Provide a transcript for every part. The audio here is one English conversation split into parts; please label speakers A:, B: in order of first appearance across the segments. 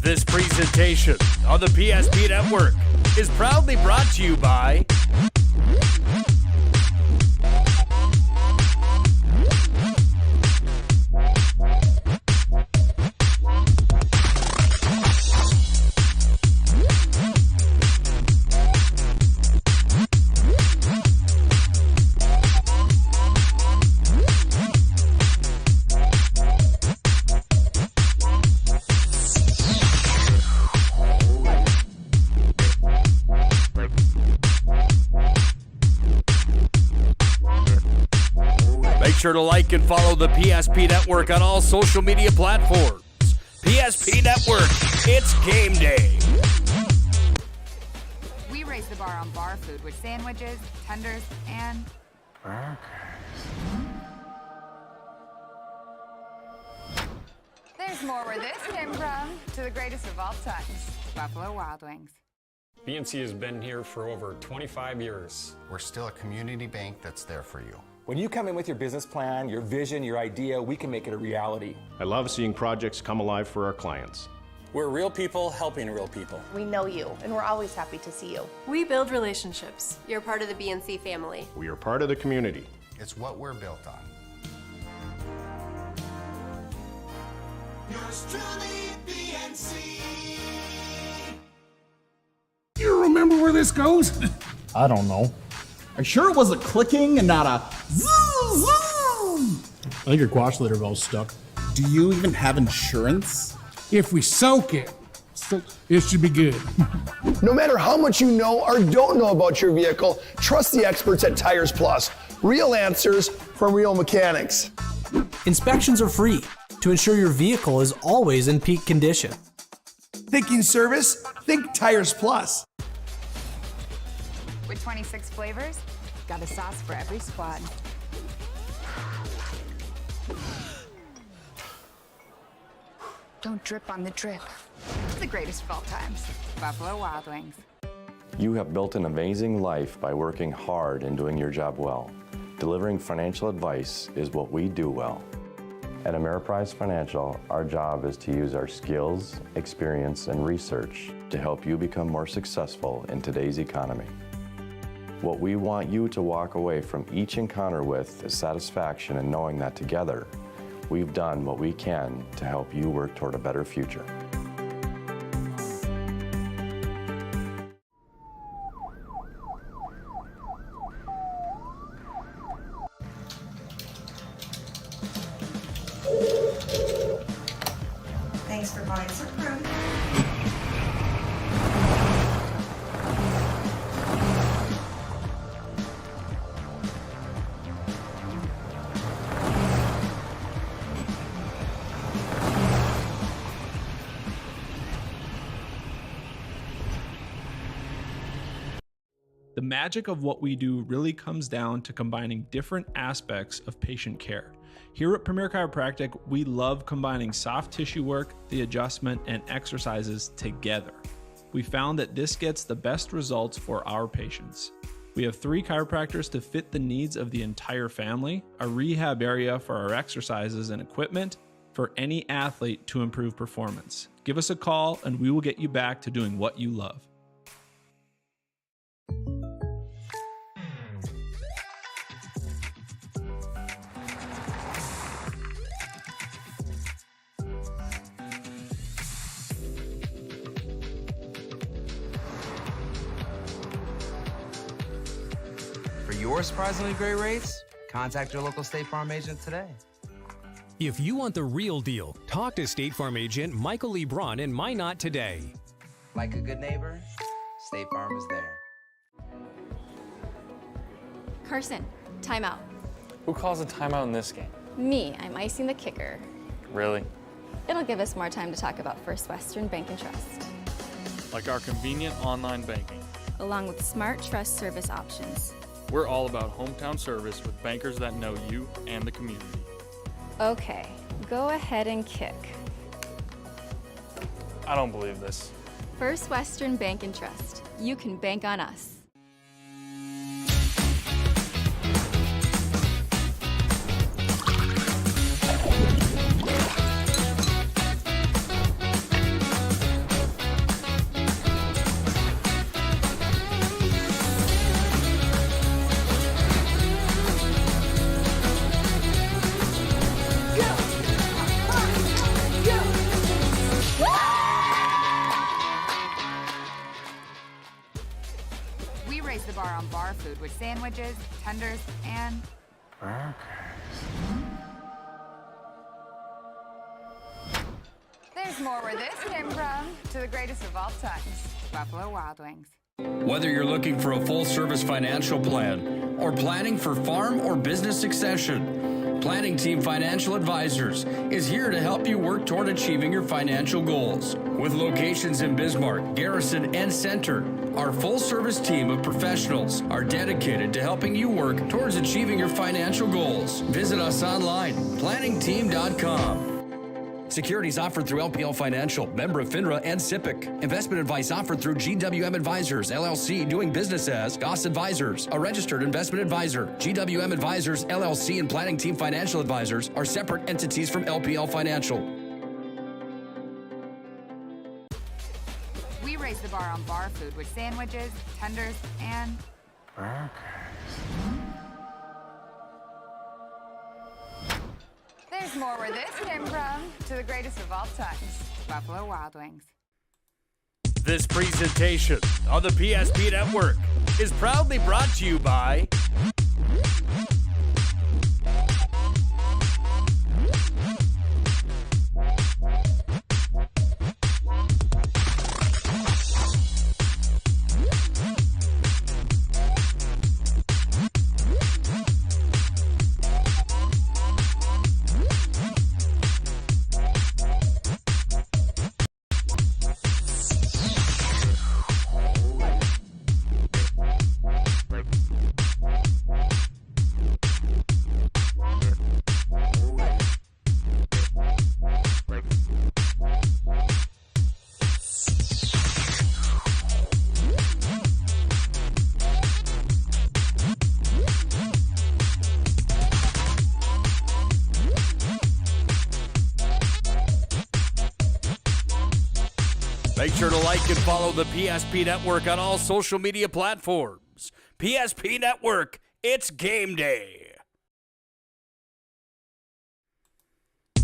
A: This presentation on the PSP Network is proudly brought to you by sure to like and follow the PSP Network on all social media platforms. PSP Network, it's game day.
B: We raise the bar on bar food with sandwiches, tenders, and burgers. There's more where this came from. To the greatest of all times, Buffalo Wild Wings.
C: BNC has been here for over 25 years.
D: We're still a community bank that's there for you.
E: When you come in with your business plan, your vision, your idea, we can make it a reality.
F: I love seeing projects come alive for our clients.
C: We're real people helping real people.
G: We know you, and we're always happy to see you.
H: We build relationships. You're part of the BNC family.
F: We are part of the community.
D: It's what we're built on.
I: Yours truly, BNC.
J: You remember where this goes?
K: I don't know.
J: Are you sure it was a clicking and not a zoom, zoom?
K: I think your quash litter valve's stuck.
J: Do you even have insurance? If we soak it, it should be good.
L: No matter how much you know or don't know about your vehicle, trust the experts at Tires Plus. Real answers from real mechanics.
M: Inspections are free to ensure your vehicle is always in peak condition.
L: Thinking service? Think Tires Plus.
B: With 26 flavors, got a sauce for every squad. Don't drip on the drip. It's the greatest of all times, Buffalo Wild Wings.
N: You have built an amazing life by working hard and doing your job well. Delivering financial advice is what we do well. At Ameriprise Financial, our job is to use our skills, experience, and research to help you become more successful in today's economy. What we want you to walk away from each encounter with is satisfaction in knowing that together, we've done what we can to help you work toward a better future.
G: Thanks for buying some fruit.
O: The magic of what we do really comes down to combining different aspects of patient care. Here at Premier Chiropractic, we love combining soft tissue work, the adjustment, and exercises together. We found that this gets the best results for our patients. We have 3 chiropractors to fit the needs of the entire family, a rehab area for our exercises and equipment, for any athlete to improve performance. Give us a call and we will get you back to doing what you love.
P: For your surprisingly great rates, contact your local State Farm agent today.
Q: If you want the real deal, talk to State Farm agent Michael Lee Braun in Minot today.
P: Like a good neighbor, State Farm is there.
H: Carson, timeout.
R: Who calls a timeout in this game?
H: Me, I'm icing the kicker.
R: Really?
H: It'll give us more time to talk about First Western Bank and Trust.
R: Like our convenient online banking.
H: Along with smart trust service options.
R: We're all about hometown service with bankers that know you and the community.
H: Okay, go ahead and kick.
R: I don't believe this.
H: First Western Bank and Trust. You can bank on us.
B: food with sandwiches, tenders, and there's more where this came from. To the greatest of all times, Buffalo Wild Wings.
A: Whether you're looking for a full-service financial plan or planning for farm or business succession, Planning Team Financial Advisors is here to help you work toward achieving your financial goals. With locations in Bismarck, Garrison, and Center, our full-service team of professionals are dedicated to helping you work towards achieving your financial goals. Visit us online, planningteam.com. Securities offered through LPL Financial, member of FINRA and SIPC. Investment advice offered through GWM Advisors, LLC, doing business as Goss Advisors, a registered investment advisor. GWM Advisors, LLC, and Planning Team Financial Advisors are separate entities from LPL Financial.
B: We raise the bar on bar food with sandwiches, tenders, and there's more where this came from. To the greatest of all times, Buffalo Wild Wings.
A: This presentation on the PSP Network is proudly brought to you by Make sure to like and follow the PSP Network on all social media platforms. PSP Network, it's game day.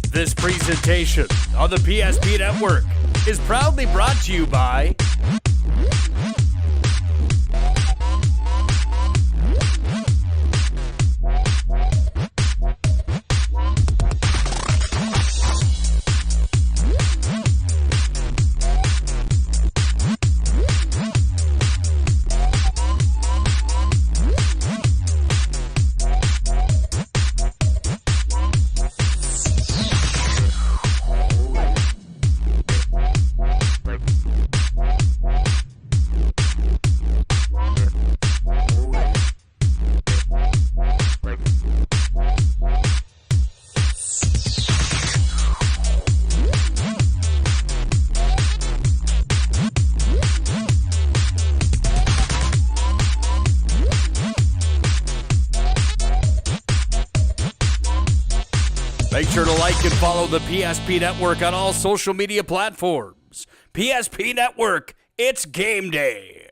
A: This presentation on the PSP Network is proudly brought to you by Make sure to like and follow the PSP Network on all social media platforms. PSP Network, it's game day.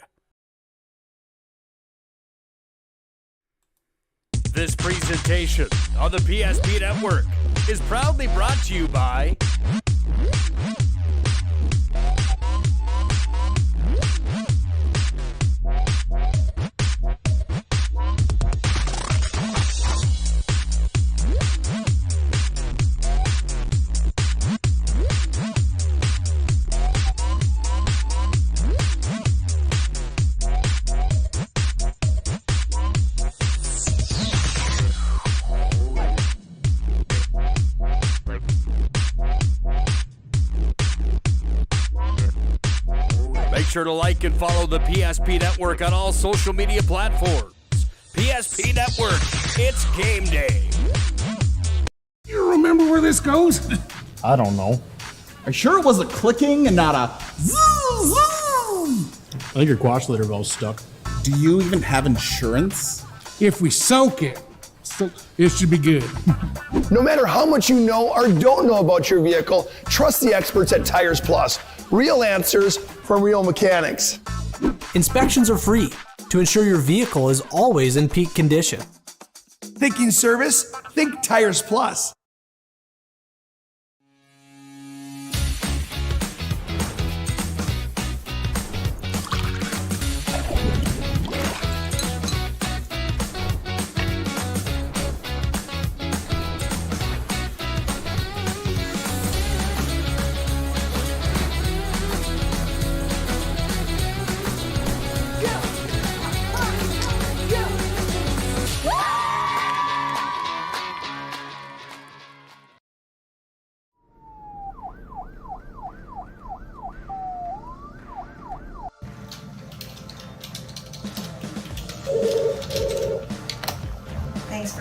A: This presentation on the PSP Network is proudly brought to you by Make sure to like and follow the PSP Network on all social media platforms. PSP Network, it's game day.
J: You remember where this goes?
K: I don't know.
S: Are you sure it was a clicking and not a zoo?
K: I think your quash litter valve's stuck.
S: Do you even have insurance?
J: If we soak it, it should be good.
L: No matter how much you know or don't know about your vehicle, trust the experts at Tires Plus. Real answers from real mechanics.
M: Inspections are free to ensure your vehicle is always in peak condition.
L: Thinking service? Think Tires Plus.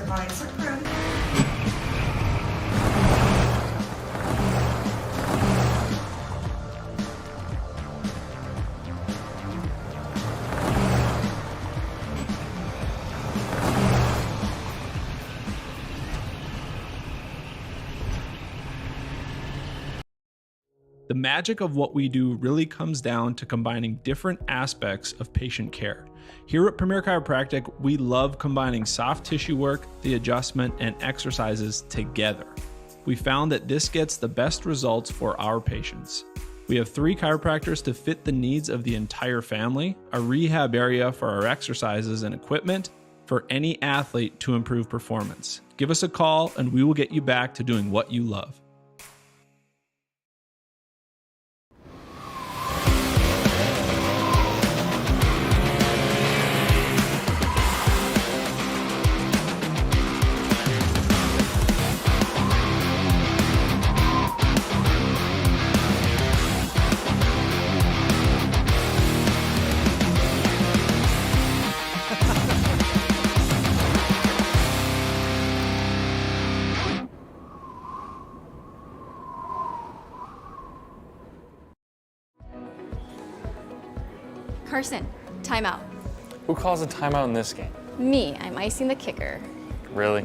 G: Lines approved.
O: The magic of what we do really comes down to combining different aspects of patient care. Here at Premier Chiropractic, we love combining soft tissue work, the adjustment, and exercises together. We found that this gets the best results for our patients. We have 3 chiropractors to fit the needs of the entire family, a rehab area for our exercises and equipment, for any athlete to improve performance. Give us a call and we will get you back to doing what you love.
H: Carson, timeout.
R: Who calls a timeout in this game?
H: Me, I'm icing the kicker.
R: Really?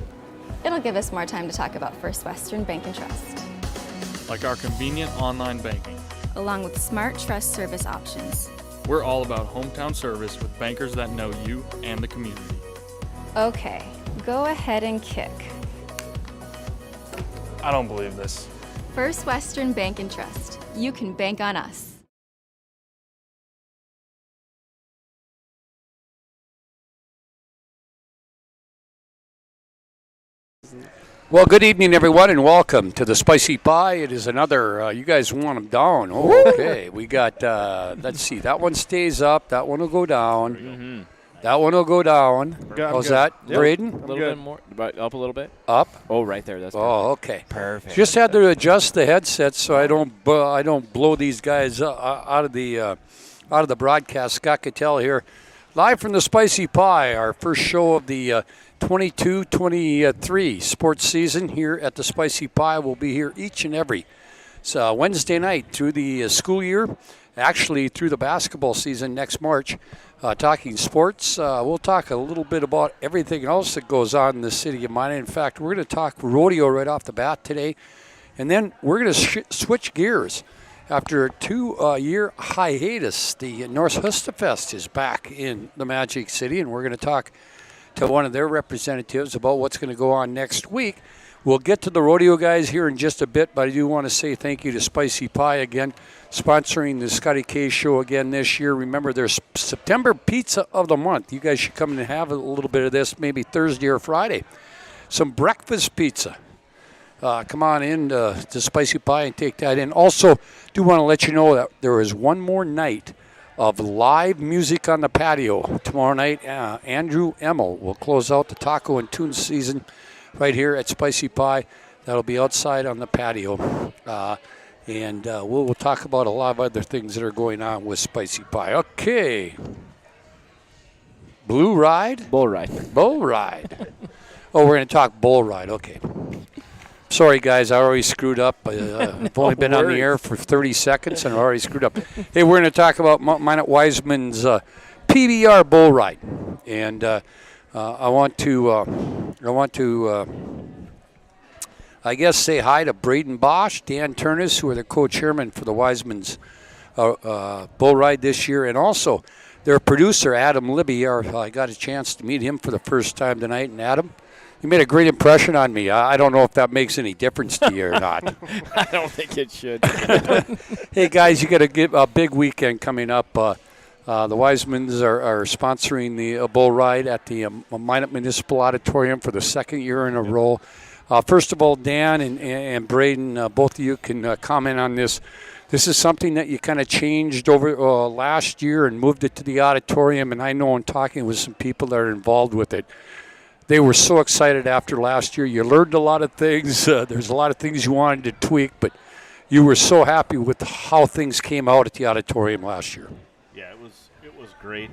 H: It'll give us more time to talk about First Western Bank and Trust,
R: Like our convenient online banking.
H: along with smart trust service options.
R: We're all about hometown service with bankers that know you and the community.
H: Okay, go ahead and kick.
R: I don't believe this.
H: First Western Bank and Trust. You can bank on us.
T: Well, good evening, everyone, and welcome to the Spicy Pie. It is another, you guys want them down. Okay, we got, let's see, that one stays up, that one will go down.
U: Mm-hmm.
T: That one will go down. How's that,
U: Yep.
T: Braden?
U: A little bit more. Up a little bit.
T: Up?
U: Oh, right there. That's
T: Oh, okay.
U: Perfect.
T: Just had to adjust the headset so I don't blow these guys out of the broadcast. Scott Cattell here, live from the Spicy Pie, our first show of the 22-23 sports season here at the Spicy Pie. We'll be here each and every Wednesday night through the school year, actually through the basketball season next March. Talking sports. We'll talk a little bit about everything else that goes on in the city of Minot. In fact, we're going to talk rodeo right off the bat today. And then we're going to switch gears. After a 2-year hiatus, the North Hustafest is back in the Magic City, and we're going to talk to one of their representatives about what's going to go on next week. We'll get to the rodeo guys here in just a bit, but I do want to say thank you to Spicy Pie again, sponsoring the Scotty K Show again this year. Remember, there's September Pizza of the Month. You guys should come and have a little bit of this, maybe Thursday or Friday. Some breakfast pizza. Come on in to Spicy Pie and take that in. Also, do want to let you know that there is one more night of live music on the patio. Tomorrow night, Andrew Emmel will close out the taco and tune season right here at Spicy Pie. That'll be outside on the patio. And we'll talk about a lot of other things that are going on with Spicy Pie. Okay. Blue Ride?
U: Bull Ride.
T: Bull Ride. Oh, we're going to talk Bull Ride. Okay. Sorry, guys, I already screwed up. I've only been on the air for 30 seconds, and I already screwed up. Hey, we're going to talk about Minot Wiseman's PBR Bull Ride. And I want to I guess, say hi to Braden Bosch, Dan Turnus, who are the co-chairman for the Wiseman's Bull Ride this year, and also their producer, Adam Libby. I got a chance to meet him for the first time tonight, and Adam, you made a great impression on me. I don't know if that makes any difference to you or not.
U: I don't think it should.
T: Hey, guys, you got a big weekend coming up. The Wisemans are sponsoring the Bull Ride at the Minot Municipal Auditorium for the second year in a row. First of all, Dan and Braden, both of you can comment on this. This is something that you kind of changed over last year and moved it to the auditorium, and I know in talking with some people that are involved with it, they were so excited after last year. You learned a lot of things. There's a lot of things you wanted to tweak, but you were so happy with how things came out at the auditorium last year.
F: Yeah, it was great.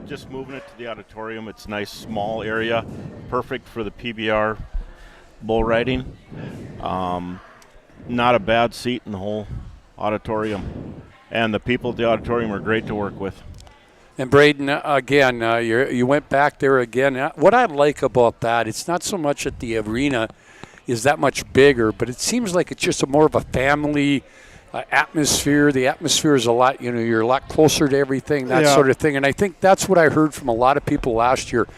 F: Just moving it to the auditorium. It's a nice small area, perfect for the PBR bull riding. Not a bad seat in the whole auditorium. And the people at the auditorium are great to work with.
T: And Braden, again, you went back there again. What I like about that, it's not so much that the arena is that much bigger, but it seems like it's just more of a family atmosphere. The atmosphere is a lot, you're a lot closer to everything, that sort of thing. And I think that's what I heard from a lot of people last year.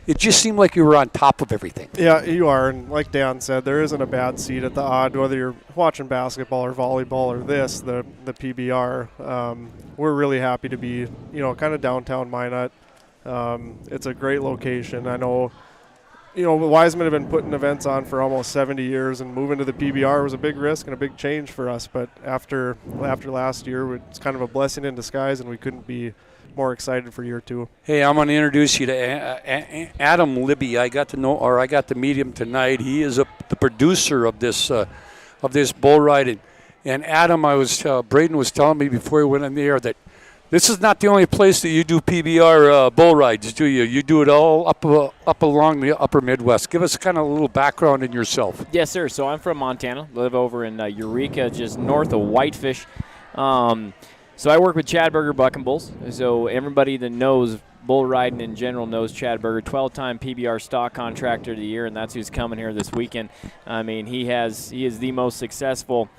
T: It just seemed like you were on top of everything.
E: Yeah, you are. And like Dan said, there isn't a bad seat at the Odd, whether you're watching basketball or volleyball or the PBR. We're really happy to be, kind of downtown Minot. It's a great location. I know, Wiseman have been putting events on for almost 70 years, and moving to the PBR was a big risk and a big change for us. But after last year, it's kind of a blessing in disguise, and we couldn't be more excited for year 2.
T: Hey, I'm going to introduce you to Adam Libby. I got to meet him tonight. He is the producer of this bull ride. And Adam, Braden was telling me before he went in the air that this is not the only place that you do PBR bull rides, do you? You do it all up along the upper Midwest. Give us kind of a little background in yourself.
U: Yes, sir. So I'm from Montana. Live over in Eureka, just north of Whitefish. So I work with Chad Berger Buck and Bulls. So everybody that knows bull riding in general knows Chad Berger, 12-time PBR stock contractor of the year, and that's who's coming here this weekend. I mean, he is the most successful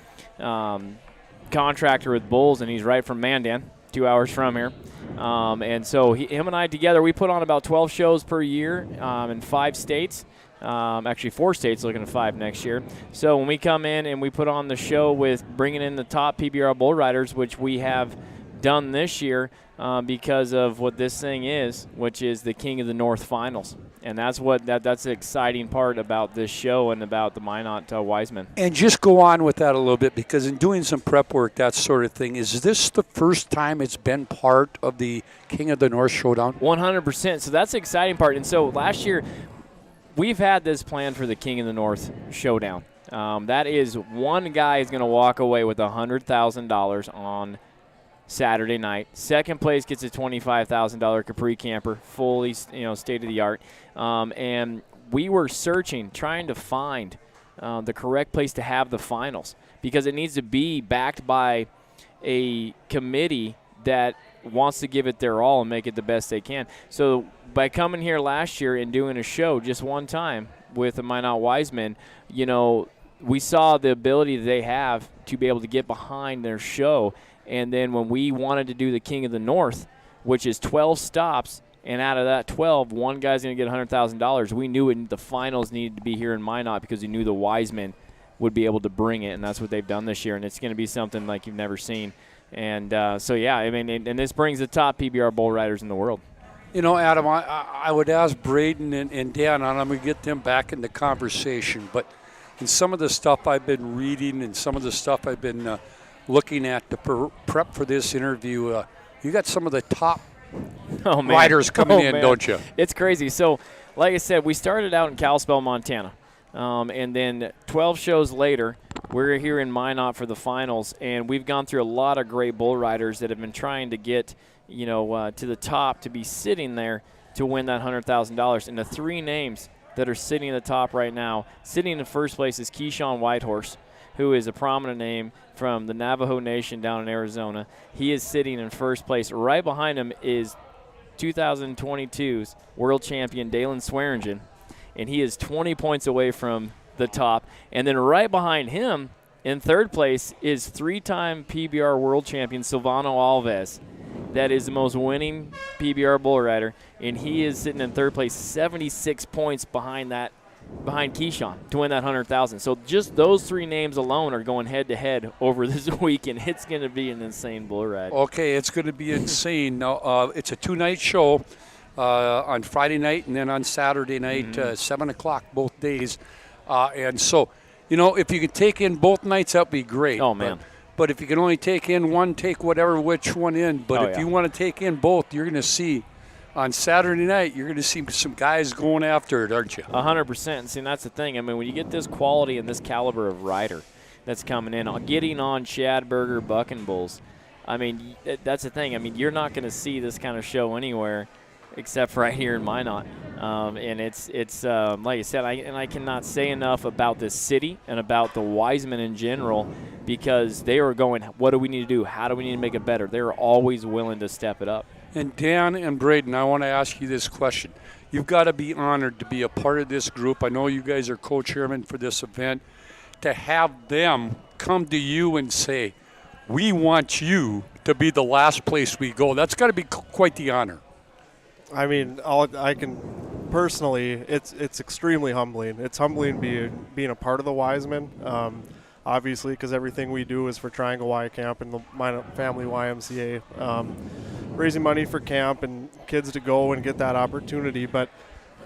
U: contractor with bulls, and he's right from Mandan, 2 hours from here. And so him and I together, we put on about 12 shows per year in 5 states. Actually 4 states, looking at 5 next year. So when we come in and we put on the show with bringing in the top PBR bull riders, which we have done this year because of what this thing is, which is the King of the North Finals. And that's the exciting part about this show and about the Minot Wiseman.
T: And just go on with that a little bit, because in doing some prep work, that sort of thing, is this the first time it's been part of the King of the North Showdown?
U: 100%. So that's the exciting part. And so last year, we've had this plan for the King of the North Showdown. That is, one guy is going to walk away with $100,000 on Saturday night. Second place gets a $25,000 Capri camper, fully state of the art. And we were trying to find the correct place to have the finals, because it needs to be backed by a committee that wants to give it their all and make it the best they can. So by coming here last year and doing a show just one time with the Minot Wiseman, we saw the ability that they have to be able to get behind their show. And then when we wanted to do the King of the North, which is 12 stops, and out of that 12, one guy's going to get $100,000, we knew the finals needed to be here in Minot, because we knew the Wiseman would be able to bring it, and that's what they've done this year. And it's going to be something like you've never seen. And and this brings the top PBR bull riders in the world.
T: Adam, I would ask Braden and Dan, and I'm going to get them back in the conversation. But in some of the stuff I've been reading and some of the stuff I've been looking at to prep for this interview, you got some of the top riders coming in, don't you?
U: It's crazy. So, like I said, we started out in Kalispell, Montana. And then 12 shows later, we're here in Minot for the finals, and we've gone through a lot of great bull riders that have been trying to get, to the top, to be sitting there to win that $100,000. And the 3 names that are sitting at the top right now, sitting in first place is Keyshawn Whitehorse, who is a prominent name from the Navajo Nation down in Arizona. He is sitting in first place. Right behind him is 2022's world champion Dalen Swearingen, and he is 20 points away from the top. And then right behind him in third place is 3-time PBR world champion Silvano Alves. That is the most winning PBR bull rider, and he is sitting in third place, 76 points behind Keyshawn to win that $100,000. So just those 3 names alone are going head-to-head over this weekend. It's going to be an insane bull ride.
T: Okay, it's going to be insane. Now, it's a 2-night show. On Friday night and then on Saturday night, 7 o'clock both days. And so, if you could take in both nights, that would be great.
U: Oh, man.
T: But if you can only take in one, take which one in. But if you want to take in both, you're going to see on Saturday night, you're going to see some guys going after it, aren't you?
U: 100%. See, that's the thing. I mean, when you get this quality and this caliber of rider that's coming in, getting on Chad Berger Buck and Bulls, I mean, that's the thing. I mean, you're not going to see this kind of show anywhere except right here in Minot. And it's like I said, I cannot say enough about this city and about the Wiseman in general, because they are going, what do we need to do? How do we need to make it better? They're always willing to step it up.
T: And Dan and Braden, I want to ask you this question. You've got to be honored to be a part of this group. I know you guys are co-chairman for this event. To have them come to you and say, we want you to be the last place we go, that's got to be quite the honor.
E: I mean, I can personally, it's extremely humbling. It's humbling being a part of the Wiseman, obviously, because everything we do is for Triangle Y Camp and the Minot Family YMCA, raising money for camp and kids to go and get that opportunity. But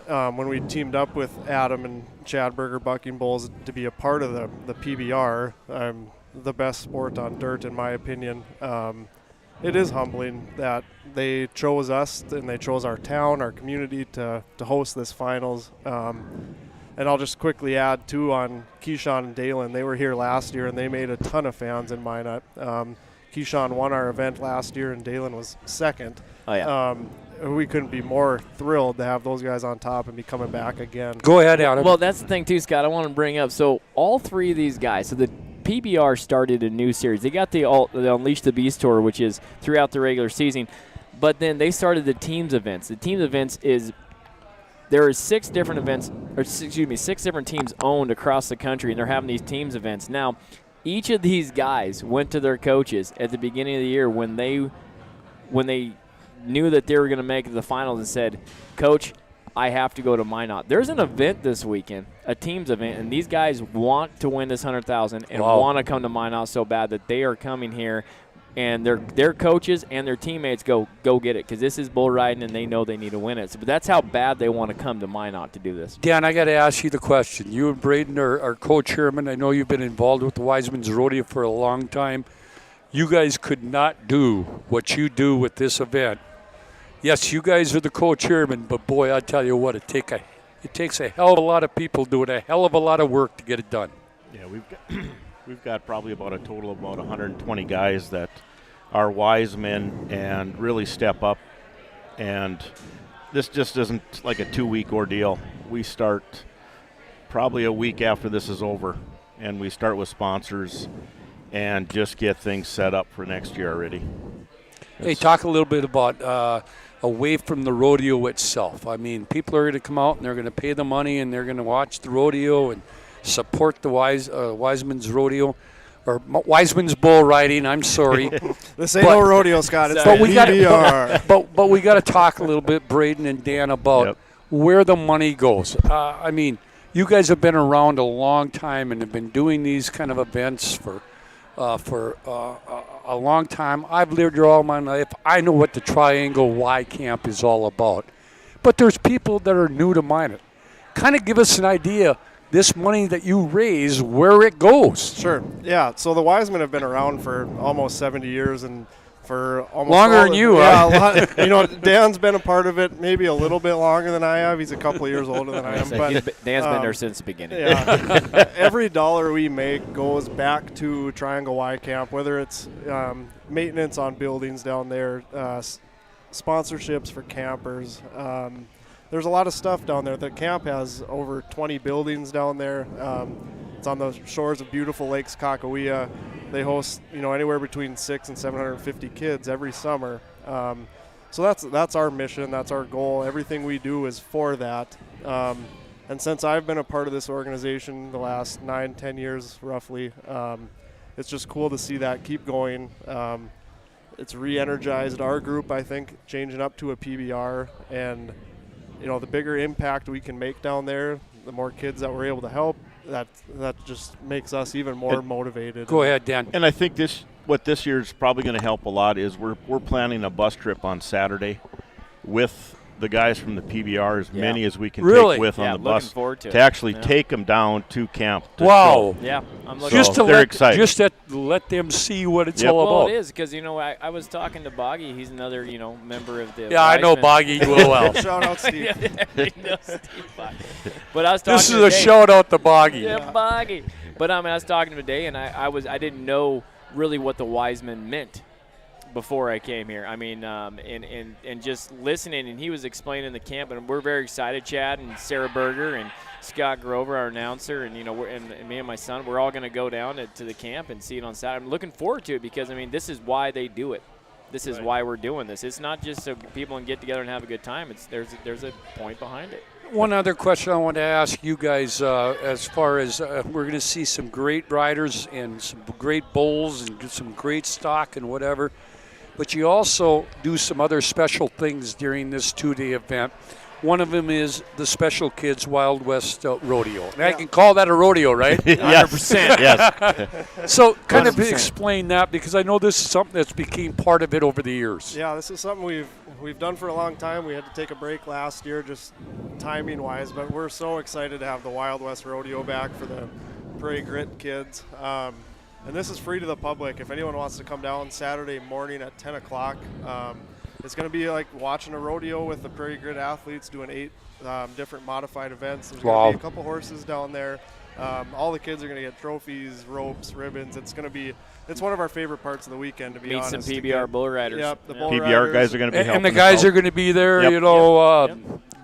E: when we teamed up with Adam and Chad Berger Bucking Bulls to be a part of the PBR, the best sport on dirt, in my opinion. It is humbling that they chose us and they chose our town, our community to host this finals. And I'll just quickly add, too, on Keyshawn and Dalen. They were here last year, and they made a ton of fans in Minot. Keyshawn won our event last year, and Dalen was second.
U: Oh, yeah.
E: We couldn't be more thrilled to have those guys on top and be coming back again.
T: Go ahead, Adam.
U: Well, that's the thing, too, Scott. I want to bring up, so all three of these guys, so the PBR started a new series. They got the Unleash the Beast Tour, which is throughout the regular season, but then they started the teams events. The teams events there are 6 different events, or 6 different teams owned across the country, and they're having these teams events. Now, each of these guys went to their coaches at the beginning of the year when they knew that they were going to make the finals and said, Coach, I have to go to Minot. There's an event this weekend, a teams event, and these guys want to win this $100,000 and want to come to Minot so bad that they are coming here, and their coaches and their teammates go get it, because this is bull riding and they know they need to win it. So, but that's how bad they want to come to Minot to do this.
T: Dan, I got to ask you the question. You and Braden are co-chairman. I know you've been involved with the Wiseman's Rodeo for a long time. You guys could not do what you do with this event. Yes, you guys are the co-chairman, but boy, I tell you what, it takes a hell of a lot of people doing a hell of a lot of work to get it done.
F: Yeah, we've got probably about a total of about 120 guys that are wise men and really step up. And this just isn't like a 2-week ordeal. We start probably a week after this is over, and we start with sponsors and just get things set up for next year already.
T: Hey, talk a little bit about away from the rodeo itself. I mean, people are going to come out and they're going to pay the money and they're going to watch the rodeo and support the Wiseman's Rodeo, or Wiseman's Bull Riding. I'm sorry.
E: This ain't no rodeo, Scott. It's
T: but we
E: PBR.
T: But we got to talk a little bit, Braden and Dan, about where the money goes. I mean, you guys have been around a long time and have been doing these kind of events for a long time. I've lived here all my life. I know what the Triangle Y Camp is all about. But there's people that are new to Minot. Kind of give us an idea, this money that you raise, where it goes.
E: Sure. Yeah. So the Wisemen have been around for almost 70 years, and for almost
T: longer than you
E: are. Yeah, Dan's been a part of it maybe a little bit longer than I have. He's a couple of years older than I am. But
U: Dan's been there since the beginning.
E: Yeah. Every dollar we make goes back to Triangle Y Camp, whether it's maintenance on buildings down there, sponsorships for campers. There's a lot of stuff down there. The camp has over 20 buildings down there. It's on the shores of beautiful Lakes Kakawea. They host, anywhere between 600 and 750 kids every summer. So that's our mission. That's our goal. Everything we do is for that. And since I've been a part of this organization the last 9-10 years roughly, it's just cool to see that keep going. It's re-energized our group, I think, changing up to a PBR. And, the bigger impact we can make down there, the more kids that we're able to help, that just makes us even more motivated.
T: Go ahead, Dan.
F: And I think what this year is probably going to help a lot is we're planning a bus trip on Saturday with the guys from the PBR, as many as we can take with on the bus to actually take them down to camp.
T: Wow.
U: Yeah, I'm looking
F: they're excited.
T: Just to let them see what it's all about.
U: Well, it is, because, I was talking to Boggy. He's another, member of the
T: Yeah, I know Boggy well.
E: Shout out, Steve.
U: But I was talking
T: This is a shout out to Boggy.
U: Yeah, Boggy. But I was talking to him today, and I didn't know really what the Wiseman meant before I came here. I mean, and just listening, and he was explaining the camp, and we're very excited. Chad and Sarah Berger and Scott Grover, our announcer, and and me and my son, we're all going to go down to the camp and see it on Saturday. I'm looking forward to it because this is why they do it. This is why we're doing this. It's not just so people can get together and have a good time. There's a point behind it.
T: One other question I want to ask you guys, as far as we're going to see some great riders and some great bulls and some great stock and whatever, but you also do some other special things during this 2-day event. One of them is the Special Kids Wild West Rodeo. And I can call that a rodeo, right?
F: Yes.
T: 100%.
F: Yes.
T: So kind of
E: 100%.
T: explain that, because I know this is something that's became part of it over the years.
E: Yeah, this is something we've done for a long time. We had to take a break last year, just timing-wise, but we're so excited to have the Wild West Rodeo back for the Prairie Grit kids. And this is free to the public. If anyone wants to come down Saturday morning at 10 o'clock, it's going to be like watching a rodeo with the Prairie Grit athletes doing 8 different modified events. There's going to be a couple horses down there. All the kids are going to get trophies, ropes, ribbons. It's one of our favorite parts of the weekend, to be honest.
U: Meet some PBR bull riders.
E: Yep, the bull
F: PBR
E: riders.
F: guys are going to be helping.
T: And the guys are going to be there,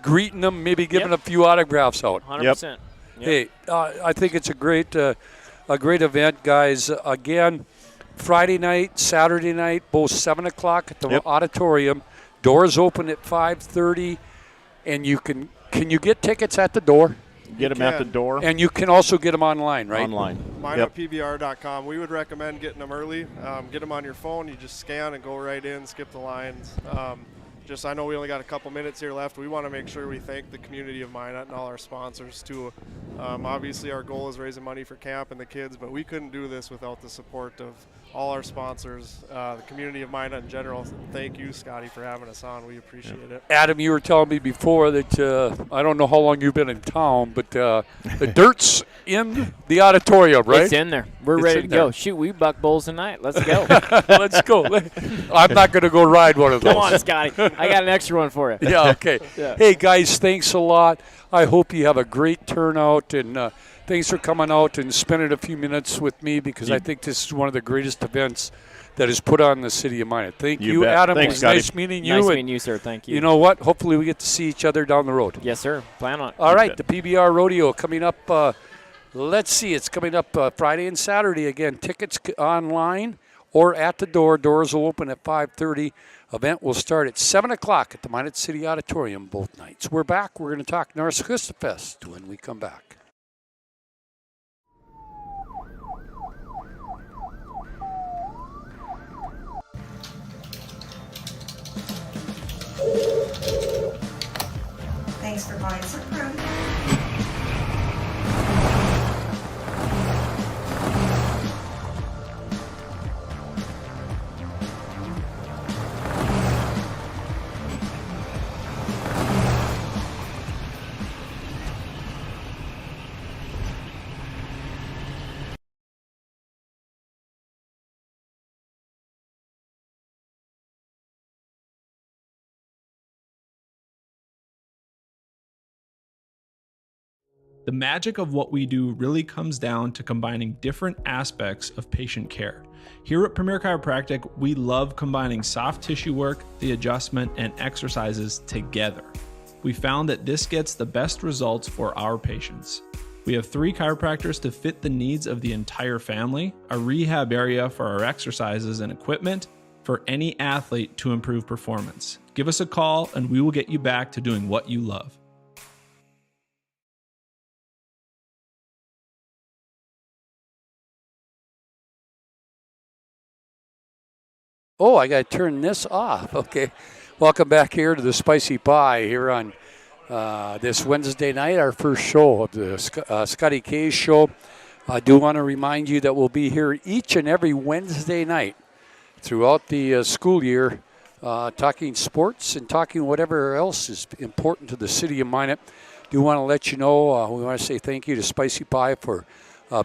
T: greeting them, maybe giving
U: Yep.
T: a few autographs out.
U: 100%. Yep.
T: Hey, I think it's a great event, guys. Again, Friday night, Saturday night, both 7 o'clock at the auditorium. Doors open at 5:30, and can you get tickets at the door?
F: Get them at the door.
T: And you can also get them online, right?
F: Online.
E: MineUpPBR.com. We would recommend getting them early. Get them on your phone. You just scan and go right in, skip the lines. I know we only got a couple minutes here left. We want to make sure we thank the community of Minot and all our sponsors too. Obviously, our goal is raising money for camp and the kids, but we couldn't do this without the support of all our sponsors, the community of Minot in general. Thank you, Scotty, for having us on. We appreciate it.
T: Adam, you were telling me before that I don't know how long you've been in town, but the dirt's in the auditorium, right?
U: It's in there. We're ready to go. Shoot, we buck bulls tonight. Let's go.
T: Let's go. I'm not going to go ride one of those.
U: Come on, Scotty. I got an extra one for you.
T: Yeah, okay.
U: Yeah.
T: Hey, guys, thanks a lot. I hope you have a great turnout, and thanks for coming out and spending a few minutes with me, because I think this is one of the greatest events that is put on in the city of Minot. Thank you, Adam.
F: Thanks,
T: it was
F: Scotty.
T: nice meeting you.
U: Nice meeting you, sir. Thank you.
T: You know what? Hopefully we get to see each other down the road.
U: Yes, sir. Plan on it.
T: All right, the PBR Rodeo coming up. Let's see. It's coming up Friday and Saturday. Again, tickets online or at the door. Doors will open at 5:30. Event will start at 7 o'clock at the Minot City Auditorium both nights. We're back. We're going to talk North Fest when we come back.
G: Thanks for buying some prune.
O: The magic of what we do really comes down to combining different aspects of patient care. Here at Premier Chiropractic, we love combining soft tissue work, the adjustment, and exercises together. We found that this gets the best results for our patients. We have 3 chiropractors to fit the needs of the entire family, a rehab area for our exercises and equipment for any athlete to improve performance. Give us a call and we will get you back to doing what you love.
T: Oh, I got to turn this off. Okay. Welcome back here to the Spicy Pie here on this Wednesday night, our first show of the Scotty K's show. I do want to remind you that we'll be here each and every Wednesday night throughout the school year, talking sports and talking whatever else is important to the city of Minot. Do want to let you know, we want to say thank you to Spicy Pie for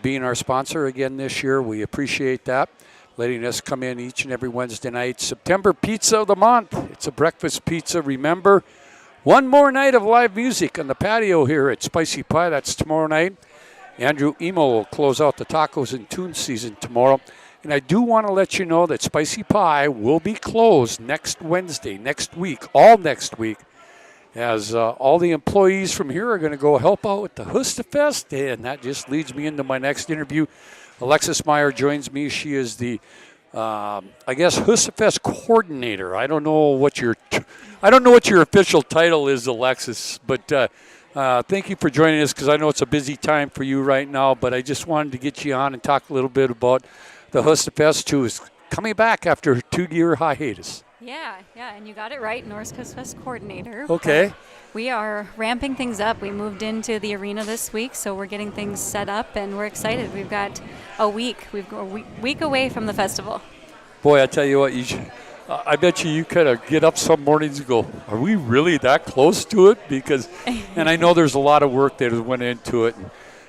T: being our sponsor again this year. We appreciate that, letting us come in each and every Wednesday night. September Pizza of the Month. It's a breakfast pizza. Remember, one more night of live music on the patio here at Spicy Pie. That's tomorrow night. Andrew Emo will close out the tacos and tune season tomorrow. And I do want to let you know that Spicy Pie will be closed next Wednesday, next week, all next week, as all the employees from here are going to go help out with the Hustafest. And that just leads me into my next interview. Alexis Meyer joins me. She is the, I guess, Hustafest coordinator. I don't know what your official title is, Alexis, but thank you for joining us, because I know it's a busy time for you right now. But I just wanted to get you on and talk a little bit about the Hustafest, who is coming back after a 2-year hiatus.
C: Yeah, and you got it right, Norris Coast Fest coordinator.
T: Okay.
C: We are ramping things up. We moved into the arena this week, so we're getting things set up, and we're excited. We've got a week. We've got a week away from the festival.
T: Boy, I tell you what, I bet you kind of get up some mornings and go, are we really that close to it? Because, and I know there's a lot of work that went into it.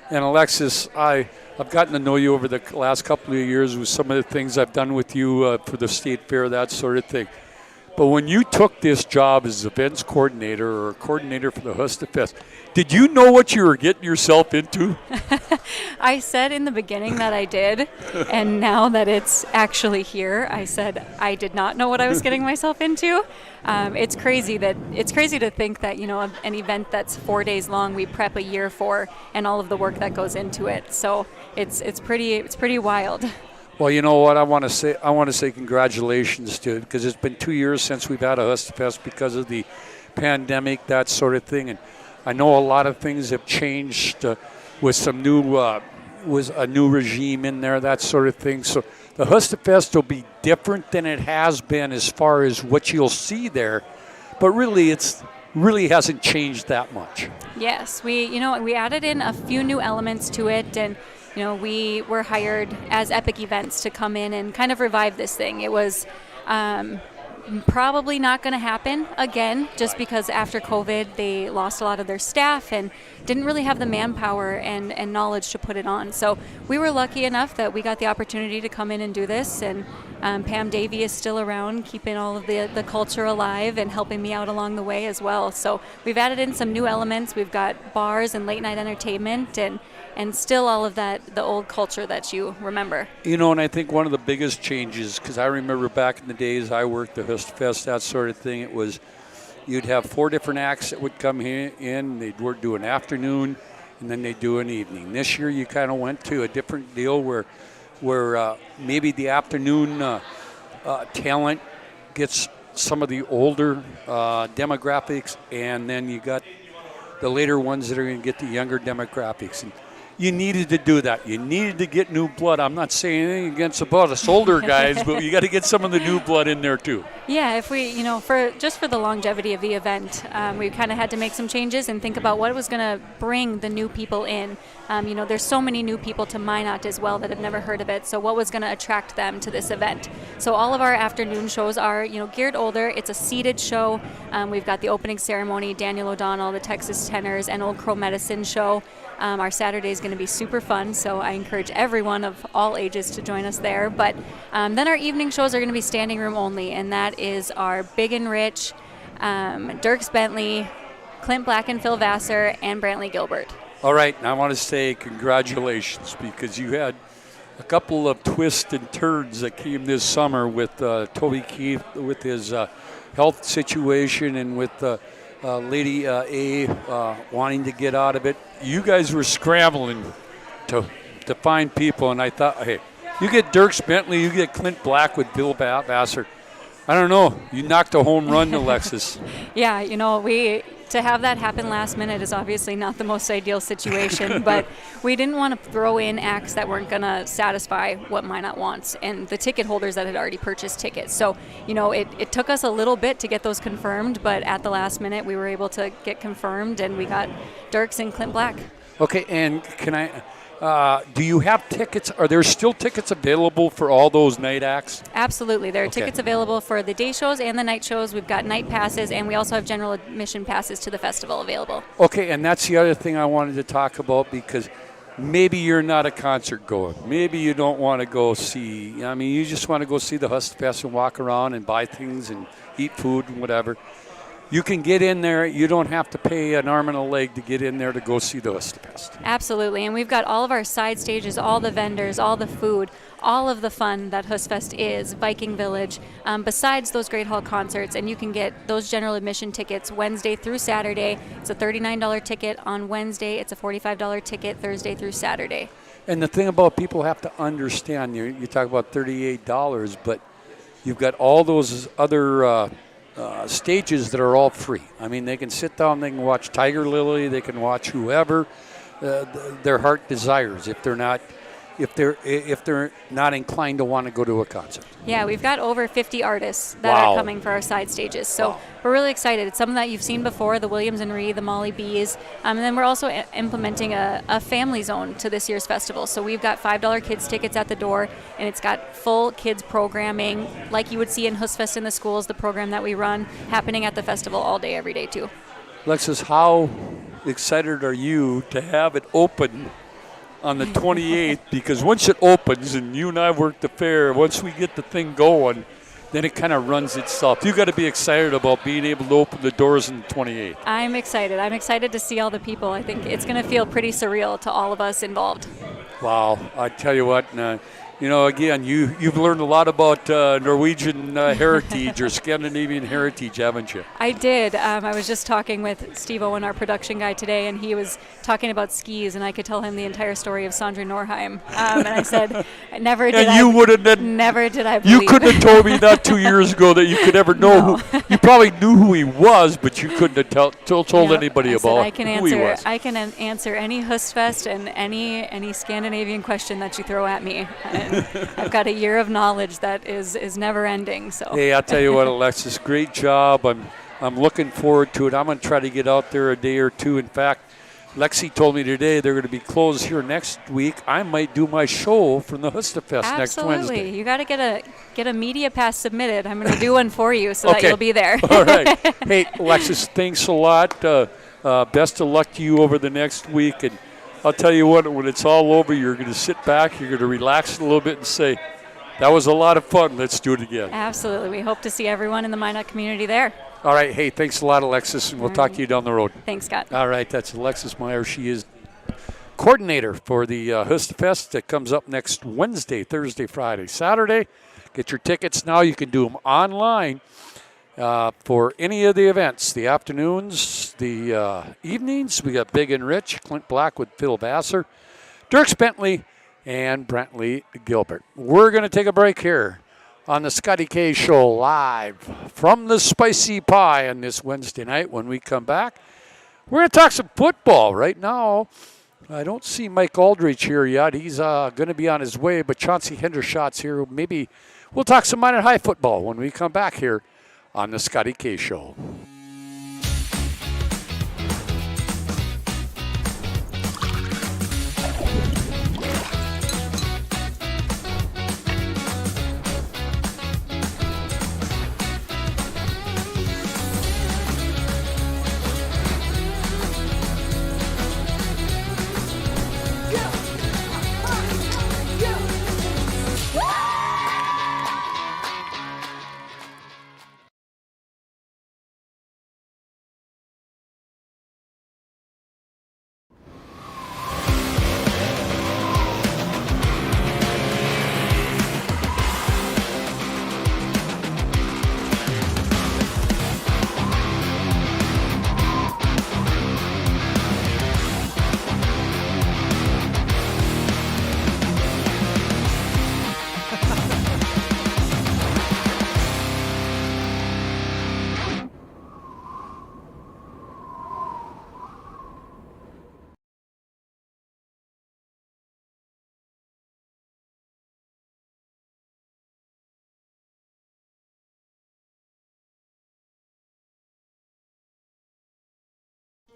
T: And Alexis, I've gotten to know you over the last couple of years with some of the things I've done with you for the state fair, that sort of thing. But when you took this job as events coordinator or coordinator for the Hustafest, did you know what you were getting yourself into?
C: I said in the beginning that I did, and now that it's actually here, I said I did not know what I was getting myself into. It's crazy to think that, you know, an event that's 4 days long, we prep a year for, and all of the work that goes into it. So it's pretty wild.
T: Well, you know what I want to say congratulations to it, because it's been 2 years since we've had a Hustafest because of the pandemic, that sort of thing, and I know a lot of things have changed with some new a new regime in there, that sort of thing. So the Hustafest will be different than it has been as far as what you'll see there, but really really hasn't changed that much.
C: Yes, we added in a few new elements to it, and you know, we were hired as Epic Events to come in and kind of revive this thing. It was probably not going to happen again, just because after COVID they lost a lot of their staff and didn't really have the manpower and knowledge to put it on. So we were lucky enough that we got the opportunity to come in and do this, and Pam Davey is still around keeping all of the culture alive and helping me out along the way as well. So we've added in some new elements. We've got bars and late night entertainment and still all of that, the old culture that you remember.
T: You know, and I think one of the biggest changes, because I remember back in the days I worked the Hustafest, that sort of thing, it was you'd have 4 different acts that would come in, they'd do an afternoon, and then they'd do an evening. This year you kind of went to a different deal where maybe the afternoon talent gets some of the older demographics, and then you got the later ones that are going to get the younger demographics. And you needed to do that. You needed to get new blood. I'm not saying anything against about us older guys, but you got to get some of the new blood in there too.
C: Yeah, if we, for the longevity of the event, we kind of had to make some changes and think about what was going to bring the new people in. There's so many new people to Minot as well that have never heard of it. So what was going to attract them to this event? So all of our afternoon shows are, geared older. It's a seated show. We've got the opening ceremony, Daniel O'Donnell, the Texas Tenors, and Old Crow Medicine show. Our Saturday is going to be super fun, so I encourage everyone of all ages to join us there. But then our evening shows are going to be standing room only, and that is our Big and Rich, Dierks Bentley, Clint Black and Phil Vassar, and Brantley Gilbert.
T: All right, and I want to say congratulations, because you had a couple of twists and turns that came this summer with Toby Keith with his health situation and with Lady A wanting to get out of it. You guys were scrambling to find people, and I thought, hey, you get Dierks Bentley, you get Clint Black with Bill Vassar. I don't know. You knocked a home run, Alexis.
C: Yeah, to have that happen last minute is obviously not the most ideal situation, but we didn't want to throw in acts that weren't going to satisfy what Minot wants and the ticket holders that had already purchased tickets. So, it took us a little bit to get those confirmed, but at the last minute we were able to get confirmed, and we got Dierks and Clint Black.
T: Okay, and can I... do you have tickets? Are there still tickets available for all those night acts?
C: Absolutely. There are tickets available for the day shows and the night shows. We've got night passes, and we also have general admission passes to the festival available.
T: Okay, and that's the other thing I wanted to talk about, because maybe you're not a concert goer. Maybe you don't want to go see, you just want to go see the Hustafest and walk around and buy things and eat food and whatever. you can get in there. You don't have to pay an arm and a leg to get in there to go see the Hustafest.
C: Absolutely, and we've got all of our side stages, all the vendors, all the food, all of the fun that Hustfest is, Viking Village, besides those Great Hall concerts, and you can get those general admission tickets Wednesday through Saturday. It's a $39 ticket on Wednesday. It's a $45 ticket Thursday through Saturday.
T: And the thing about people have to understand, you talk about $38, but you've got all those other stages that are all free. I mean, they can sit down, they can watch Tiger Lily, they can watch whoever their heart desires if they're not inclined to want to go to a concert.
C: Yeah, we've got over 50 artists that are coming for our side stages. So we're really excited. It's something that you've seen before, the Williams and Ree, the Molly Bees. And then we're also implementing a family zone to this year's festival. So we've got $5 kids tickets at the door, and it's got full kids programming like you would see in Hustfest in the schools, the program that we run, happening at the festival all day, every day too.
T: Alexis, how excited are you to have it open on the 28th? Because once it opens, and you and I work the fair, once we get the thing going, then it kind of runs itself. You got to be excited about being able to open the doors on the 28th.
C: I'm excited. I'm excited to see all the people. I think it's going to feel pretty surreal to all of us involved.
T: Wow. I tell you what, again, you've learned a lot about Norwegian heritage or Scandinavian heritage, haven't you?
C: I did. I was just talking with Steve Owen, our production guy, today, and he was talking about skis, and I could tell him the entire story of Sandra Norheim. And I said, never did I believe.
T: You couldn't have told me that 2 years ago that you could ever know who. You probably knew who he was, but you couldn't have told anybody about who he was.
C: I can answer any Hustfest and any Scandinavian question that you throw at me. I've got a year of knowledge that is never ending. So
T: hey, I'll tell you what, Alexis, great job. I'm looking forward to it. I'm going to try to get out there a day or two. In fact, Lexi told me today they're going to be closed here next week. I might do my show from the Hustafest next Wednesday.
C: Absolutely. You got to get a media pass submitted. I'm going to do one for you so that you'll be there.
T: All right. Hey, Alexis, thanks a lot. Best of luck to you over the next week. And I'll tell you what, when it's all over, you're going to sit back, you're going to relax a little bit and say, that was a lot of fun. Let's do it again.
C: Absolutely. We hope to see everyone in the Minot community there.
T: All right. Hey, thanks a lot, Alexis, and we'll talk to you down the road.
C: Thanks, Scott.
T: All right. That's Alexis Meyer. She is coordinator for the Hustafest that comes up next Wednesday, Thursday, Friday, Saturday. Get your tickets now. You can do them online for any of the events, the afternoons, the evenings. We got Big and Rich, Clint Black with Phil Vassar, Dirk Bentley, and Brantley Gilbert. We're going to take a break here on the Scotty K Show live from the Spicy Pie on this Wednesday night. When we come back, we're going to talk some football. Right now, I don't see Mike Aldrich here yet. He's going to be on his way, but Chauncey Hendershot's here. Maybe we'll talk some Minot High football when we come back here on the Scotty K Show.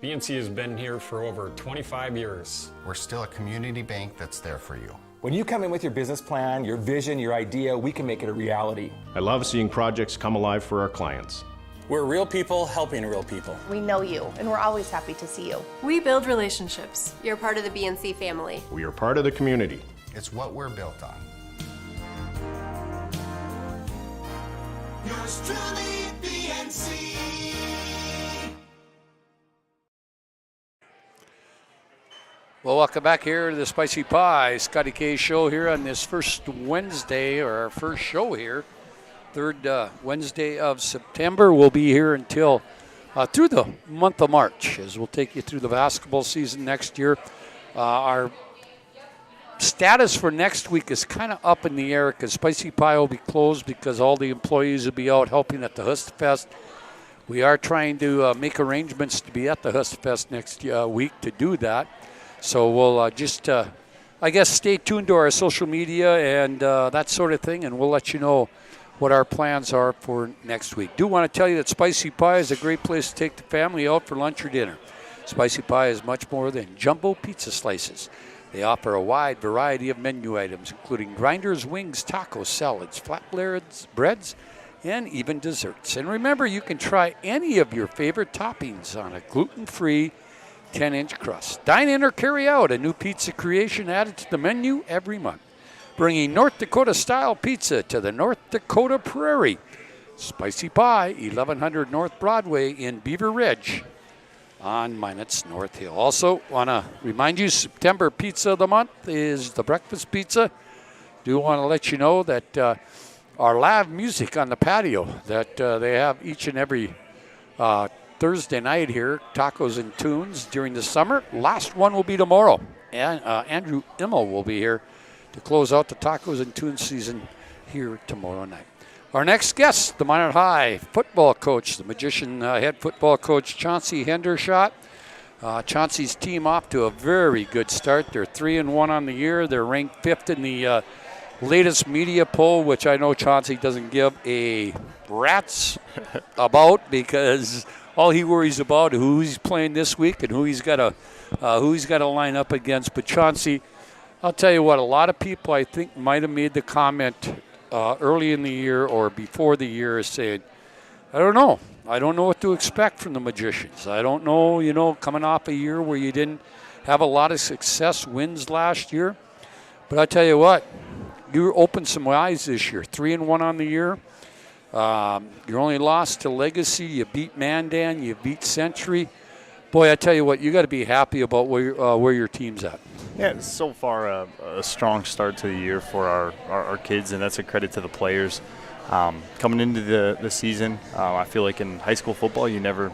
D: BNC has been here for over 25 years.
V: We're still a community bank that's there for you.
W: When you come in with your business plan, your vision, your idea, we can make it a reality.
X: I love seeing projects come alive for our clients.
Y: We're real people helping real people.
G: We know you, and we're always happy to see you.
Z: We build relationships. You're part of the BNC family.
X: We are part of the community.
V: It's what we're built on.
I: Yours truly, BNC.
T: Well, welcome back here to the Spicy Pie Scotty K show here on this first Wednesday, or our first show here, third Wednesday of September. We'll be here until through the month of March, as we'll take you through the basketball season next year. Our status for next week is kind of up in the air because Spicy Pie will be closed because all the employees will be out helping at the Hustfest. We are trying to make arrangements to be at the Hustfest next week to do that. So we'll just, I guess, stay tuned to our social media and that sort of thing, and we'll let you know what our plans are for next week. Do want to tell you that Spicy Pie is a great place to take the family out for lunch or dinner. Spicy Pie is much more than jumbo pizza slices. They offer a wide variety of menu items, including grinders, wings, tacos, salads, flatbreads, breads, and even desserts. And remember, you can try any of your favorite toppings on a gluten-free 10-inch crust. Dine in or carry out a new pizza creation added to the menu every month, bringing North Dakota-style pizza to the North Dakota Prairie. Spicy Pie, 1100 North Broadway in Beaver Ridge on Minot's North Hill. Also, want to remind you, September pizza of the month is the breakfast pizza. Do want to let you know that our live music on the patio that they have each and every Thursday night here, Tacos and Tunes during the summer. Last one will be tomorrow. And Andrew Immel will be here to close out the Tacos and Tunes season here tomorrow night. Our next guest, the Minot High football coach, the Magician head football coach, Chauncey Hendershot. Chauncey's team off to a very good start. They're 3-1 on the year. They're ranked 5th in the latest media poll, which I know Chauncey doesn't give a rat's about because all he worries about is who he's playing this week and who he's got to line up against. But Chauncey, I'll tell you what, a lot of people I think might have made the comment early in the year or before the year saying, I don't know what to expect from the Magicians. I don't know, coming off a year where you didn't have a lot of success wins last year. But I tell you what, you opened some eyes this year. 3-1 on the year. You only lost to Legacy. You beat Mandan. You beat Century. Boy, I tell you what, you got to be happy about where your team's at.
A: Yeah, it's so far a strong start to the year for our kids, and that's a credit to the players. Coming into the season, I feel like in high school football, you never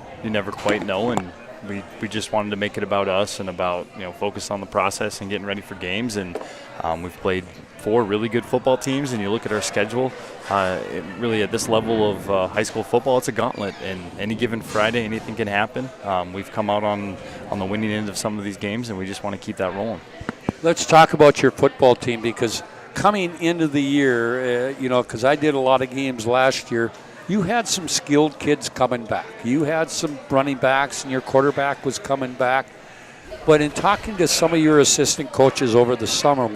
A: quite know, and we just wanted to make it about us and about focus on the process and getting ready for games. And we've played 4 really good football teams, and you look at our schedule, really at this level of high school football, it's a gauntlet, and any given Friday, anything can happen. We've come out on the winning end of some of these games, and we just want to keep that rolling.
T: Let's talk about your football team, because coming into the year, because I did a lot of games last year, you had some skilled kids coming back. You had some running backs, and your quarterback was coming back. But in talking to some of your assistant coaches over the summer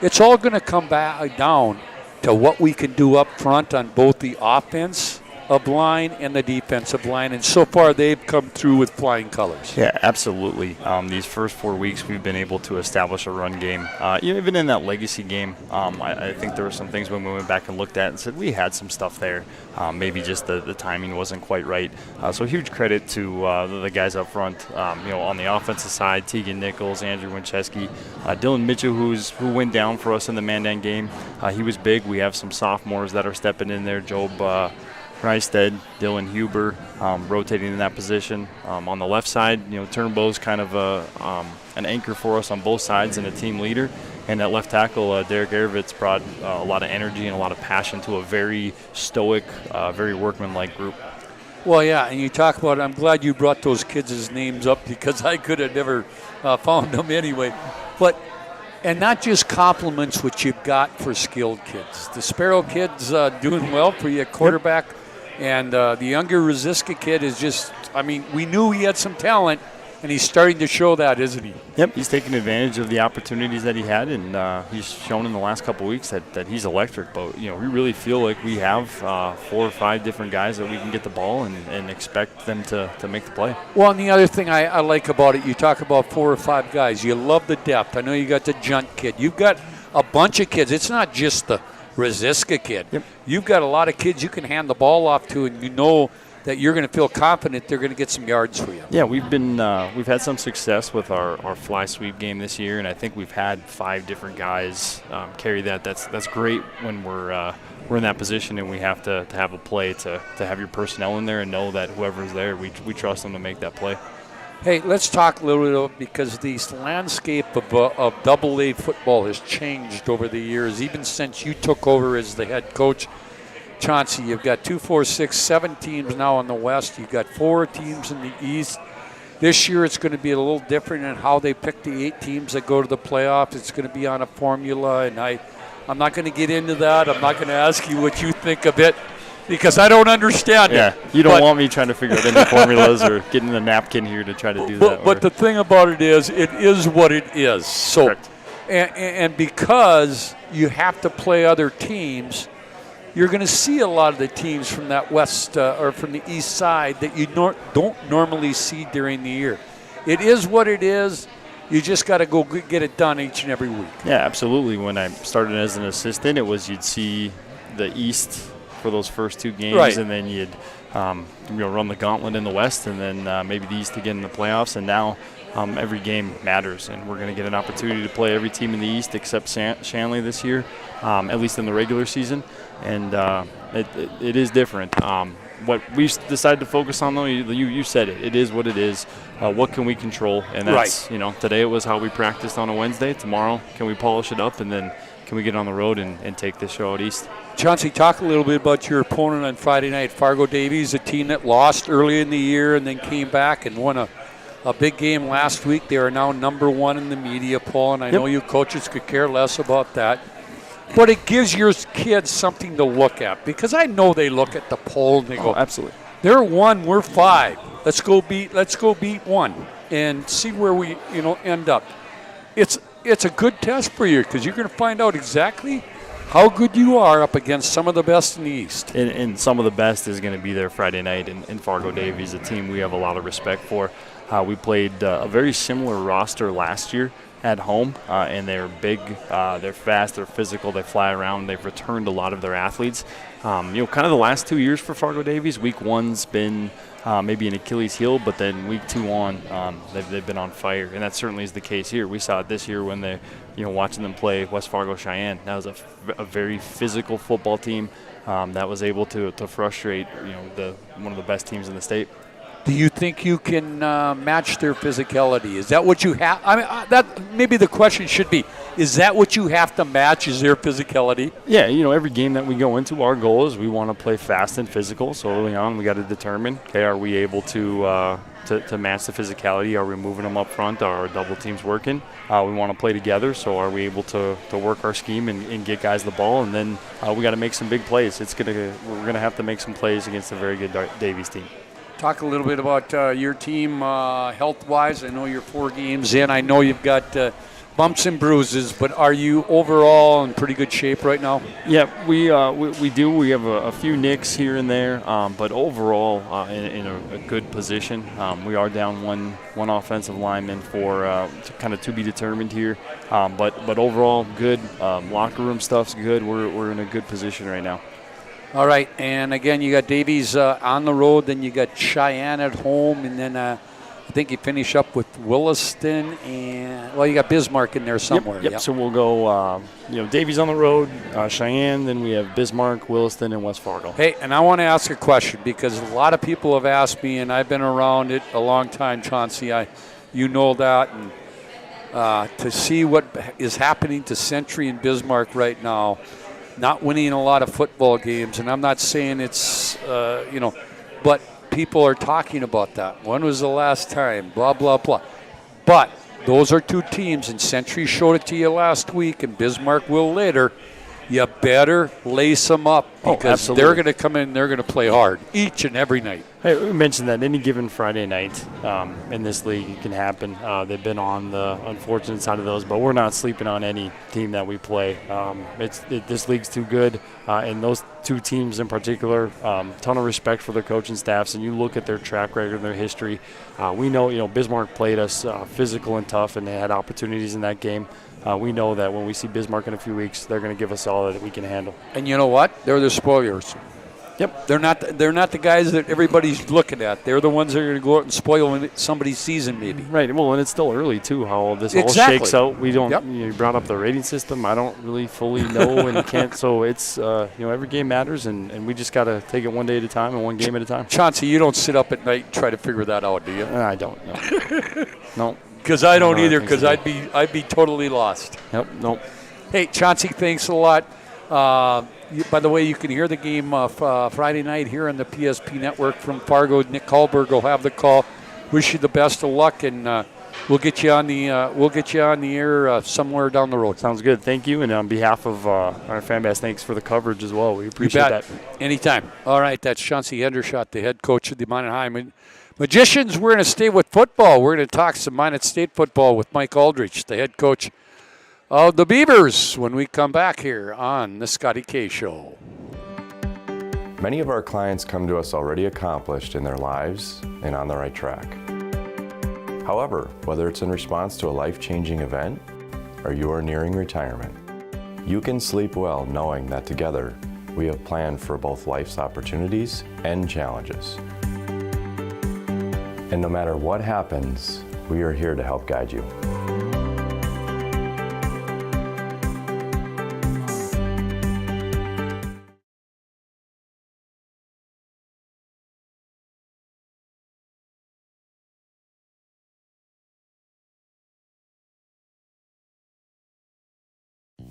T: it's all going to come back down to what we can do up front on both the offensive line and the defensive line, and so far they've come through with flying colors.
A: Yeah, absolutely. These first 4 weeks we've been able to establish a run game. Even in that Legacy game, I think there were some things when we went back and looked at and said we had some stuff there. Maybe just the timing wasn't quite right. So huge credit to the guys up front. On the offensive side, Tegan Nichols, Andrew Winchesky, Dylan Mitchell, who went down for us in the Mandan game. He was big. We have some sophomores that are stepping in there. Job Reisted, Dylan Huber, rotating in that position. On the left side, Turnbow's kind of an anchor for us on both sides and a team leader. And at left tackle, Derek Erovitz brought a lot of energy and a lot of passion to a very stoic, very workmanlike group.
T: Well, yeah, and you talk about, I'm glad you brought those kids' names up because I could have never found them anyway. And not just compliments what you've got for skilled kids. The Sparrow kid's doing well for you at quarterback. Yep. And the younger Rosiska kid is just, we knew he had some talent, and he's starting to show that, isn't he?
A: Yep, he's taking advantage of the opportunities that he had, and he's shown in the last couple of weeks that he's electric. But, we really feel like we have 4 or 5 different guys that we can get the ball and expect them to make the play.
T: Well, and the other thing I like about it, you talk about 4 or 5 guys. You love the depth. I know you got the Junt kid. You've got a bunch of kids. It's not just the Rosiska kid. Yep. You've got a lot of kids you can hand the ball off to, and that you're going to feel confident they're going to get some yards for you.
A: Yeah, we've had some success with our fly sweep game this year, and I think we've had 5 different guys carry that. That's great when we're in that position and we have to have a play to have your personnel in there and know that whoever's there, we trust them to make that play.
T: Hey, let's talk a little bit because the landscape of AA football has changed over the years, even since you took over as the head coach. Chauncey, you've got 2, 4, 6, 7 teams now in the West. You've got 4 teams in the East. This year it's going to be a little different in how they pick the 8 teams that go to the playoffs. It's going to be on a formula, and I'm not going to get into that. I'm not going to ask you what you think of it because I don't understand it.
A: Yeah, you don't want me trying to figure out any formulas or getting the napkin here to try to do that.
T: But the thing about it is what it is. So,
A: correct.
T: And because you have to play other teams, you're going to see a lot of the teams from that west or from the east side that you don't normally see during the year. It is what it is. You just got to go get it done each and every week.
A: Yeah, absolutely. When I started as an assistant, it was you'd see the East for those first 2 games,
T: right,
A: and then you'd run the gauntlet in the West, and then maybe the East again in the playoffs. And now every game matters, and we're going to get an opportunity to play every team in the East except Shanley this year, at least in the regular season. And it is different. What we've decided to focus on, though, you said it. It is what it is. What can we control? And that's, today it was how we practiced on a Wednesday. Tomorrow, can we polish it up? And then can we get on the road and take this show out east?
T: Chauncey, talk a little bit about your opponent on Friday night, Fargo Davies, a team that lost early in the year and then came back and won a big game last week. They are now number 1 in the media poll, and I know you coaches could care less about that. But it gives your kids something to look at because I know they look at the poll and they go,
A: absolutely.
T: They're 1, we're 5. Let's go beat 1 and see where we end up. It's a good test for you because you're going to find out exactly how good you are up against some of the best in the East.
A: And some of the best is going to be there Friday night in Fargo Davies, a team we have a lot of respect for. We played a very similar roster last year at home, and they're big, they're fast, they're physical, they fly around, they've returned a lot of their athletes. Kind of the last 2 years for Fargo Davies, week 1's been maybe an Achilles heel, but then week 2 on, they've been on fire, and that certainly is the case here. We saw it this year when they, watching them play West Fargo Cheyenne. That was a very physical football team that was able to frustrate, one of the best teams in the state.
T: Do you think you can match their physicality? Is that what you have? I mean, that maybe the question should be: is that what you have to match? Is their physicality?
A: Yeah, every game that we go into, our goal is we want to play fast and physical. So early on, we got to determine: okay, are we able to match the physicality? Are we moving them up front? Are our double teams working? We want to play together. So are we able to work our scheme and get guys the ball? And then we got to make some big plays. We're gonna have to make some plays against a very good Davies team.
T: Talk a little bit about your team health-wise. I know you're 4 games in. I know you've got bumps and bruises, but are you overall in pretty good shape right now?
A: Yeah, we do. We have a few nicks here and there, but overall in a good position. We are down one offensive lineman for kind of to be determined here, but overall good. Locker room stuff's good. We're in a good position right now.
T: All right, and again, you got Davies on the road, then you got Cheyenne at home, and then I think you finish up with Williston, and you got Bismarck in there somewhere.
A: Yep. So we'll go, Davies on the road, Cheyenne, then we have Bismarck, Williston, and West Fargo.
T: Hey, and I want to ask a question because a lot of people have asked me, and I've been around it a long time, Chauncey. You know that, and to see what is happening to Century and Bismarck right now. Not winning a lot of football games, and I'm not saying it's, but people are talking about that. When was the last time? Blah, blah, blah. But those are 2 teams, and Century showed it to you last week, and Bismarck will later. You better lace them up because they're going to come in and they're going to play hard each and every night.
A: Hey, we mentioned that any given Friday night in this league it can happen. They've been on the unfortunate side of those, but we're not sleeping on any team that we play. This league's too good, and those 2 teams in particular, ton of respect for their coaching staffs. And you look at their track record and their history. We know, Bismarck played us physical and tough, and they had opportunities in that game. We know that when we see Bismarck in a few weeks, they're going to give us all that we can handle.
T: And you know what? They're the spoilers. Yep. They're not the guys that everybody's looking at. They're the ones that are going to go out and spoil somebody's season, maybe.
B: Right. Well, and it's still early too. How this all shakes out. We don't. You brought up the rating system. I don't really fully know and can't. So it's every game matters, and we just got to take it one day at a time and one game at a time.
T: Chauncey, you don't sit up at night and try to figure that out, do you?
B: I don't. No. No.
T: Because I don't either. Because I'd be totally lost.
B: Yep. Nope.
T: Hey, Chauncey, thanks a lot. By the way, you can hear the game Friday night here on the PSP Network from Fargo. Nick Hallberg will have the call. Wish you the best of luck, and we'll get you on the air somewhere down the road.
B: Sounds good. Thank you, and on behalf of our fan base, thanks for the coverage as well. We appreciate that.
T: Anytime. All right, that's Chauncey Hendershot, the head coach of the Minot High Magicians. We're going to stay with football. We're going to talk some Minot State football with Mike Aldrich, the head coach of the Beavers, when we come back here on the Scotty K Show.
K: Many of our clients come to us already accomplished in their lives and on the right track. However, whether it's in response to a life-changing event or you are nearing retirement, you can sleep well knowing that together we have planned for both life's opportunities and challenges. And no matter what happens, we are here to help guide you.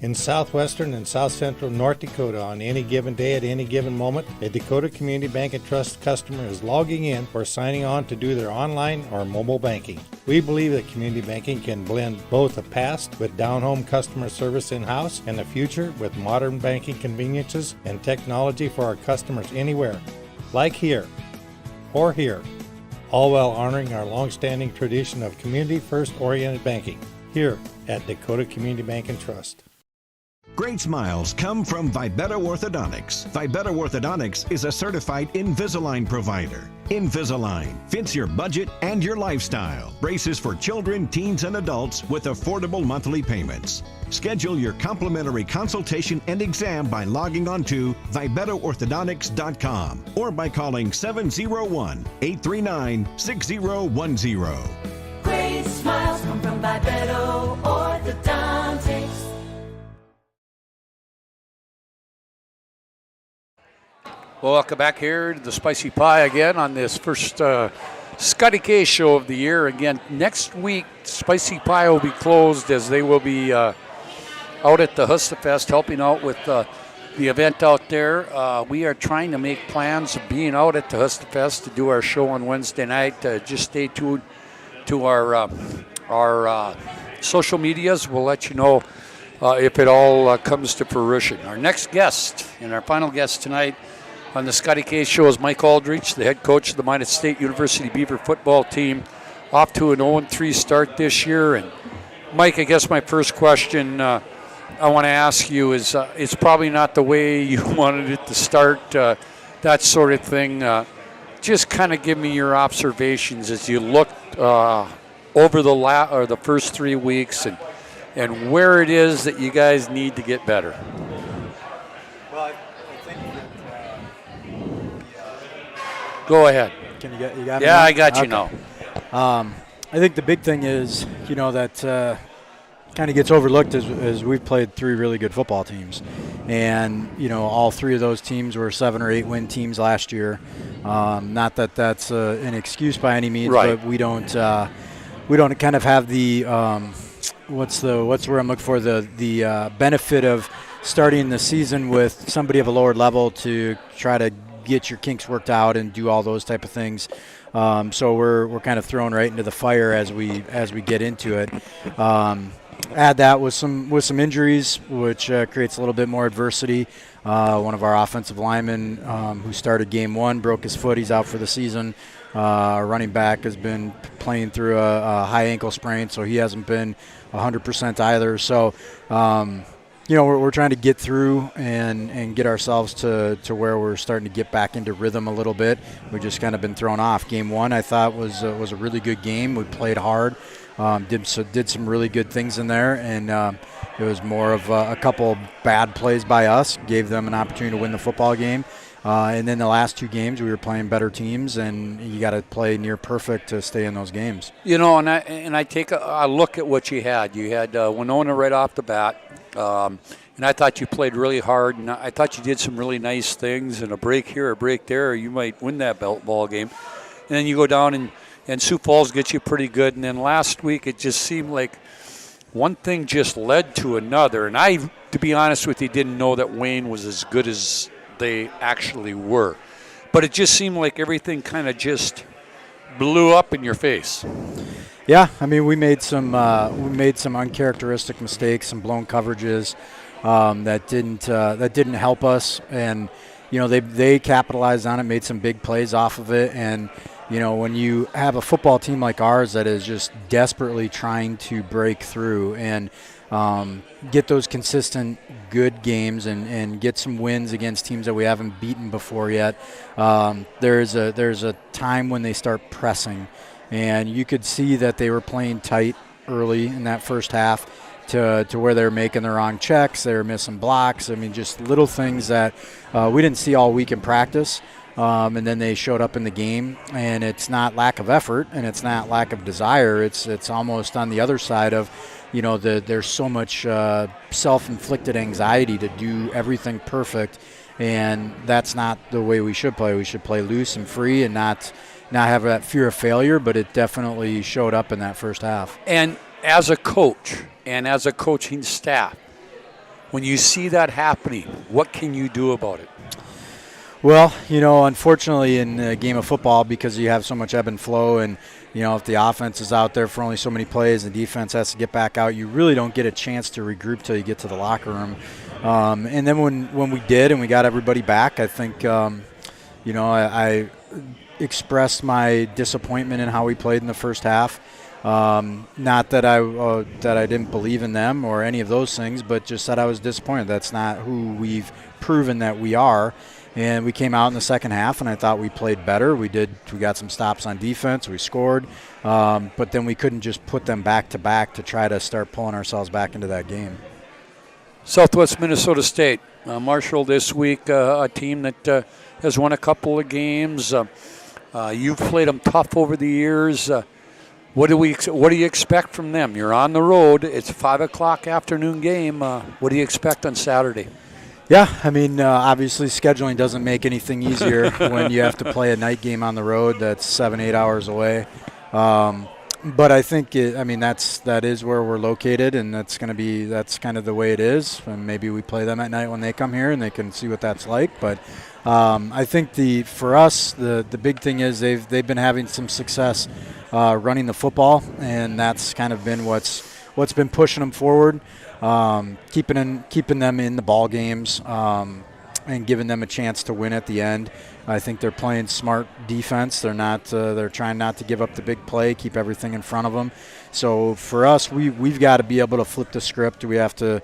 N: In southwestern and south central North Dakota, on any given day at any given moment, a Dakota Community Bank and Trust customer is logging in or signing on to do their online or mobile banking. We believe that community banking can blend both the past with down-home customer service in-house and the future with modern banking conveniences and technology for our customers anywhere, like here or here, all while honoring our long-standing tradition of community-first oriented banking here at Dakota Community Bank and Trust.
P: Great smiles come from Vibeto Orthodontics. Vibeto Orthodontics is a certified Invisalign provider. Invisalign fits your budget and your lifestyle. Braces for children, teens, and adults with affordable monthly payments. Schedule your complimentary consultation and exam by logging on to VibetoOrthodontics.com or by calling 701-839-6010.
I: Great smiles come from Vibeto Orthodontics.
T: Well, welcome back here to the Spicy Pie again on this first Scotty K Show of the year. Again, next week, Spicy Pie will be closed as they will be out at the Hustafest helping out with the event out there. We are trying to make plans of being out at the Hustafest to do our show on Wednesday night. Just stay tuned to our social medias. We'll let you know if it all comes to fruition. Our next guest and our final guest tonight on the Scotty K Show is Mike Aldrich, the head coach of the Minot State University Beaver football team, off to an 0-3 start this year. And Mike, I guess my first question I want to ask you is, it's probably not the way you wanted it to start, that sort of thing. Just kind of give me your observations as you look over the first 3 weeks and where it is that you guys need to get better. Go ahead.
Q: Can you got me?
T: Yeah, I got you
Q: okay.
T: now.
Q: I think the big thing is, that kind of gets overlooked as we've played 3 really good football teams. And, all 3 of those teams were 7 or 8 win teams last year. Not that that's an excuse by any means,
T: right.
Q: But we don't kind of have the what's the word I'm looking for, the benefit of starting the season with somebody of a lower level to try to get your kinks worked out and do all those type of things. So we're kind of thrown right into the fire as we get into it. Add that with some injuries, which creates a little bit more adversity. One of our offensive linemen who started game 1 broke his foot. He's out for the season. Our running back has been playing through a high ankle sprain, so he hasn't been 100% either. So we're trying to get through and get ourselves to where we're starting to get back into rhythm a little bit. We've just kind of been thrown off. Game 1, I thought, was a really good game. We played hard, did some really good things in there, and it was more of a couple bad plays by us, gave them an opportunity to win the football game. And then the last 2 games, we were playing better teams, and you got to play near perfect to stay in those games.
T: You know, and I take a look at what you had. You had Winona right off the bat, and I thought you played really hard, and I thought you did some really nice things, and a break here, a break there, you might win that ball game. And then you go down, and Sioux Falls gets you pretty good. And then last week, it just seemed like one thing just led to another. And I, to be honest with you, didn't know that Wayne was as good as they actually were. But it just seemed like everything kind of just blew up in your face.
Q: Yeah, I mean, we made some uncharacteristic mistakes, some blown coverages that didn't help us, and you know they capitalized on it, made some big plays off of it, and you know when you have a football team like ours that is just desperately trying to break through and get those consistent good games and get some wins against teams that we haven't beaten before yet, there's a time when they start pressing. And you could see that they were playing tight early in that first half to where they were making the wrong checks. They were missing blocks. I mean, just little things that we didn't see all week in practice. And then they showed up in the game. And it's not lack of effort and it's not lack of desire. It's almost on the other side of, you know, there's so much self-inflicted anxiety to do everything perfect. And that's not the way we should play. We should play loose and free and not have that fear of failure, but it definitely showed up in that first half.
T: And as a coach and as a coaching staff, when you see that happening, what can you do about it?
Q: Well, you know, unfortunately in a game of football, because you have so much ebb and flow, and, you know, if the offense is out there for only so many plays and the defense has to get back out, you really don't get a chance to regroup till you get to the locker room. And then when we did and we got everybody back, I think, you know, I expressed my disappointment in how we played in the first half. Not that I didn't believe in them or any of those things, but just that I was disappointed. That's not who we've proven that we are. And we came out in the second half, and I thought we played better. We got some stops on defense. We scored, but then we couldn't just put them back to back to try to start pulling ourselves back into that game.
T: Southwest Minnesota State, Marshall this week, a team that has won a couple of games. You've played them tough over the years. What do you expect from them? You're on the road. It's a 5 o'clock afternoon game. What do you expect on Saturday?
Q: Yeah, I mean, obviously scheduling doesn't make anything easier when you have to play a night game on the road that's 7-8 hours away. But I think that is where we're located, and that's kind of the way it is. And maybe we play them at night when they come here, and they can see what that's like. But I think for us the big thing is they've been having some success running the football, and that's kind of been what's been pushing them forward, keeping them in the ball games, and giving them a chance to win at the end. I think they're playing smart defense. They're trying not to give up the big play, keep everything in front of them. So for us, we've got to be able to flip the script. We have to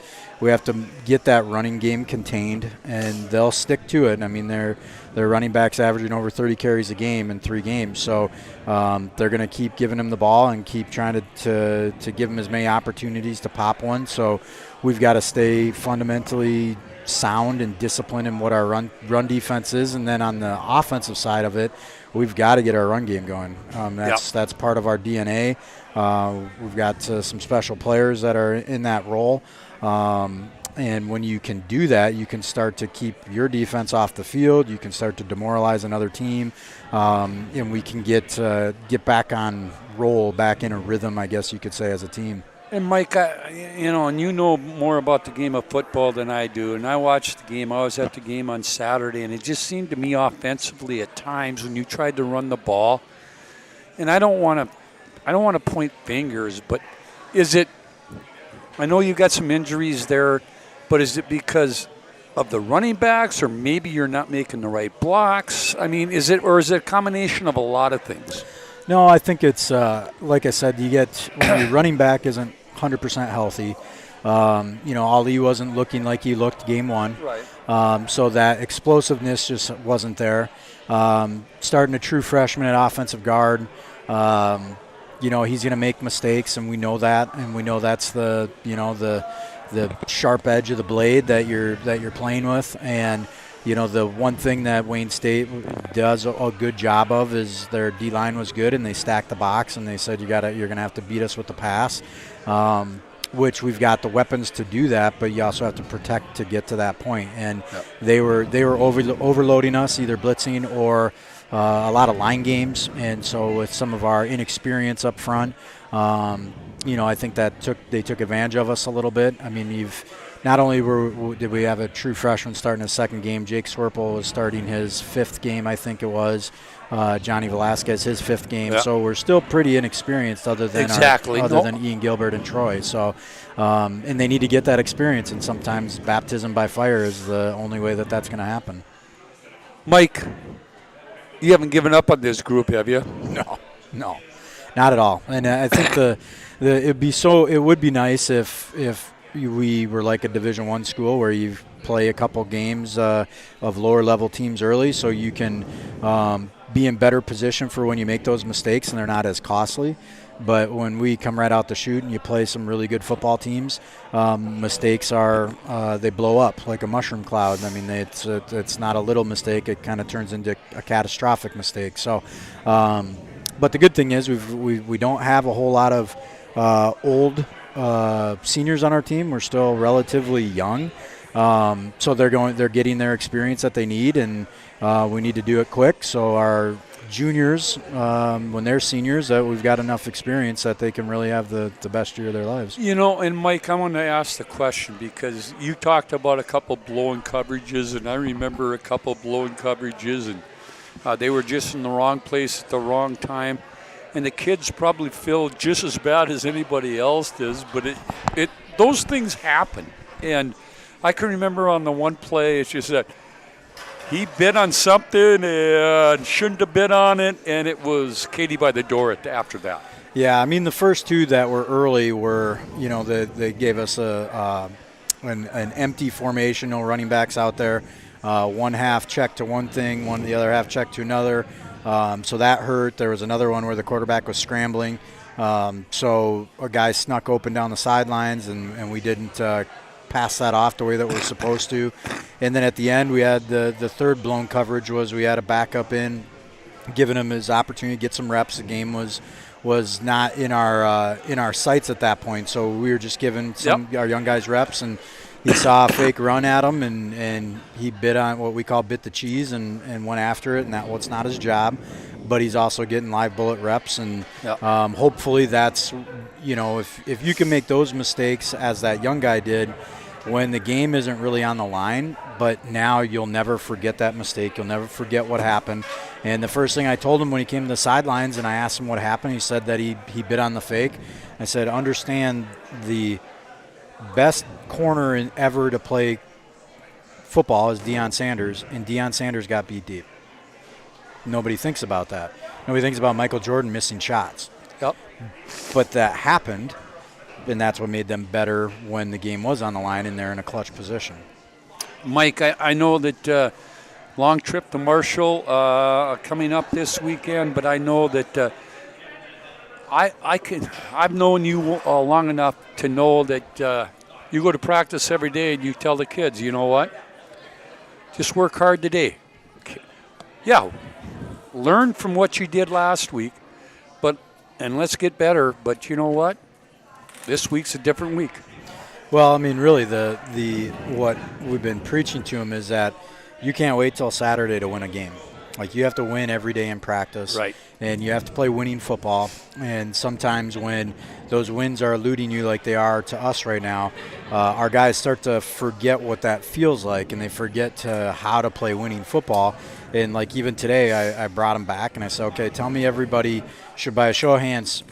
Q: get that running game contained, and they'll stick to it. I mean, their running backs averaging over 30 carries a game in 3 games. So they're going to keep giving them the ball and keep trying to give them as many opportunities to pop one. So we've got to stay fundamentally sound and disciplined in what our run defense is, and then on the offensive side of it, we've got to get our run game going. That's part of our DNA. We've got some special players that are in that role, and when you can do that, you can start to keep your defense off the field. You can start to demoralize another team, and we can get back on roll, back in a rhythm, I guess you could say, as a team.
T: And Mike, you know more about the game of football than I do. And I watched the game. I was at the game on Saturday, and it just seemed to me offensively at times when you tried to run the ball. And I don't want to point fingers, but is it? I know you got some injuries there, but is it because of the running backs, or maybe you're not making the right blocks? I mean, is it a combination of a lot of things?
Q: No, I think it's like I said. When your running back isn't 100% healthy. Ali wasn't looking like he looked game one.
T: Right.
Q: So that explosiveness just wasn't there. Starting a true freshman at offensive guard, he's going to make mistakes, and we know that, and we know that's the sharp edge of the blade that you're playing with, and The one thing that Wayne State does a good job of is their D-line was good, and they stacked the box, and they said you're going to have to beat us with the pass, which we've got the weapons to do that, but you also have to protect to get to that point. And they were overloading us, either blitzing or a lot of line games, and so with some of our inexperience up front, I think they took advantage of us a little bit. I mean, not only did we have a true freshman starting his second game, Jake Swerple was starting his fifth game, I think it was. Johnny Velasquez, his fifth game.
T: Yep.
Q: So we're still pretty inexperienced other than Ian Gilbert and Troy. So, and they need to get that experience, and sometimes baptism by fire is the only way that that's going to happen.
T: Mike, you haven't given up on this group, have you?
Q: No, not at all. And I think it would be nice if we were like a Division I school where you play a couple games of lower level teams early, so you can be in better position for when you make those mistakes and they're not as costly. But when we come right out the chute and you play some really good football teams, mistakes they blow up like a mushroom cloud. I mean, it's not a little mistake; it kind of turns into a catastrophic mistake. So, but the good thing is we don't have a whole lot of old seniors on our team. We're still relatively young, so they're getting their experience that they need, and we need to do it quick. So our juniors, when they're seniors, we've got enough experience that they can really have the best year of their lives.
T: And Mike, I want to ask the question because you talked about a couple blowing coverages, and I remember a couple blowing coverages, and they were just in the wrong place at the wrong time. And the kids probably feel just as bad as anybody else does, but those things happen. And I can remember on the one play, it's just that he bit on something and shouldn't have bit on it, and it was Katie by the door after that.
Q: Yeah, I mean, the first two that were early were, they gave us an empty formation, no running backs out there. One half check to one thing, the other half check to another. So that hurt. There was another one where the quarterback was scrambling. So a guy snuck open down the sidelines, and we didn't pass that off the way that we're supposed to. And then at the end, we had the third blown coverage was we had a backup in, giving him his opportunity to get some reps. The game was not in our sights at that point. So we were just giving our young guys reps, and he saw a fake run at him, and he bit on what we call bit the cheese and went after it, and that's not his job. But he's also getting live bullet reps, and hopefully that's, if you can make those mistakes as that young guy did when the game isn't really on the line, but now you'll never forget that mistake. You'll never forget what happened. And the first thing I told him when he came to the sidelines and I asked him what happened, he said that he bit on the fake. I said, understand the best corner ever to play football is Deion Sanders, and Deion Sanders got beat deep. Nobody thinks about that. Nobody thinks about Michael Jordan missing shots.
T: Yep.
Q: But that happened, and that's what made them better when the game was on the line and they're in a clutch position.
T: Mike, I know that long trip to Marshall coming up this weekend, but I know that I've known you long enough to know that you go to practice every day and you tell the kids, you know what? Just work hard today. Yeah, learn from what you did last week, and let's get better. But you know what? This week's a different week.
Q: Well, I mean, really, the what we've been preaching to them is that you can't wait till Saturday to win a game. Like, you have to win every day in practice.
T: Right.
Q: And you have to play winning football. And sometimes when those wins are eluding you like they are to us right now, our guys start to forget what that feels like, and they forget how to play winning football. And, like, even today, I brought them back, and I said, okay, tell me everybody, should by a show of hands,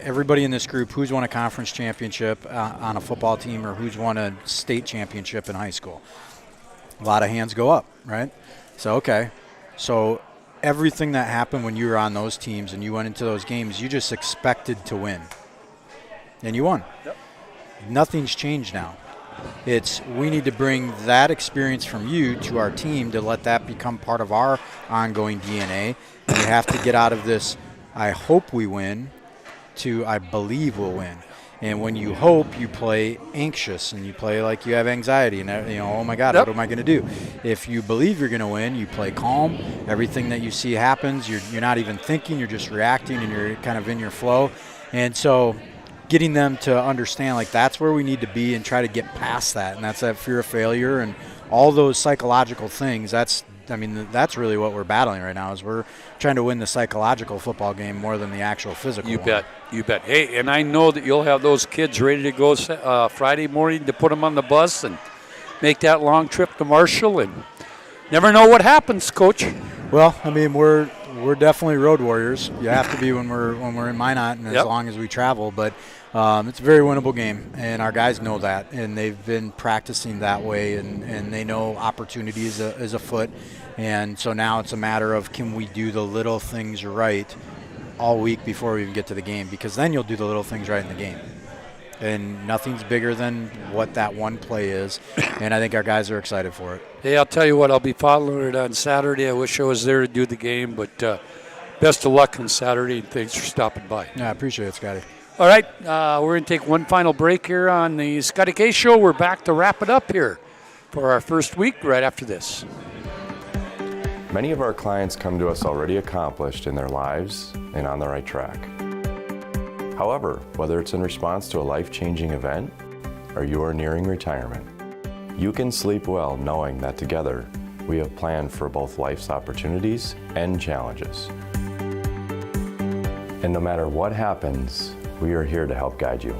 Q: everybody in this group, who's won a conference championship on a football team or who's won a state championship in high school? A lot of hands go up, right? So, okay. So everything that happened when you were on those teams and you went into those games, you just expected to win. And you won.
T: Yep.
Q: Nothing's changed now. We need to bring that experience from you to our team to let that become part of our ongoing DNA. And we have to get out of this, I hope we win, to I believe we'll win. And when you hope, you play anxious and you play like you have anxiety and, oh my God, what am I going to do? If you believe you're going to win, you play calm. Everything that you see happens. You're not even thinking, you're just reacting and you're kind of in your flow. And so getting them to understand like that's where we need to be and try to get past that. And that's that fear of failure and all those psychological things. That's really what we're battling right now is we're trying to win the psychological football game more than the actual physical
T: You
Q: one.
T: bet. Hey, and I know that you'll have those kids ready to go Friday morning to put them on the bus and make that long trip to Marshall, and never know what happens, Coach.
Q: Well, we're definitely road warriors. You have to be when we're in Minot and as long as we travel, but it's a very winnable game, and our guys know that, and they've been practicing that way, and they know opportunity is afoot. And so now it's a matter of can we do the little things right all week before we even get to the game, because then you'll do the little things right in the game. And nothing's bigger than what that one play is, and I think our guys are excited for it.
T: Hey, I'll tell you what, I'll be following it on Saturday. I wish I was there to do the game, but best of luck on Saturday, and thanks for stopping by.
Q: Yeah, I appreciate it, Scotty.
T: All right, we're going to take one final break here on the Scotty K Show. We're back to wrap it up here for our first week right after this.
K: Many of our clients come to us already accomplished in their lives and on the right track. However, whether it's in response to a life-changing event or you are nearing retirement, you can sleep well knowing that together we have planned for both life's opportunities and challenges. And no matter what happens, we are here to help guide you.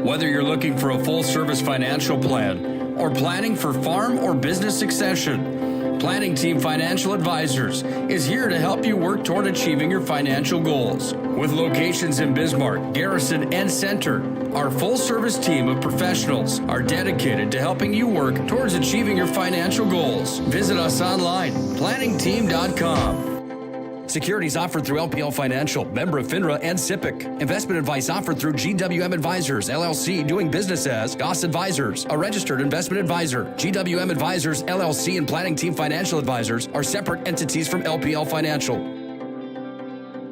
H: Whether you're looking for a full-service financial plan or planning for farm or business succession, Planning Team Financial Advisors is here to help you work toward achieving your financial goals. With locations in Bismarck, Garrison, and Center, our full-service team of professionals are dedicated to helping you work towards achieving your financial goals. Visit us online, planningteam.com. Securities offered through LPL Financial, member of FINRA and SIPC. Investment advice offered through GWM Advisors, LLC, doing business as Goss Advisors, a registered investment advisor. GWM Advisors, LLC, and Planning Team Financial Advisors are separate entities from LPL Financial.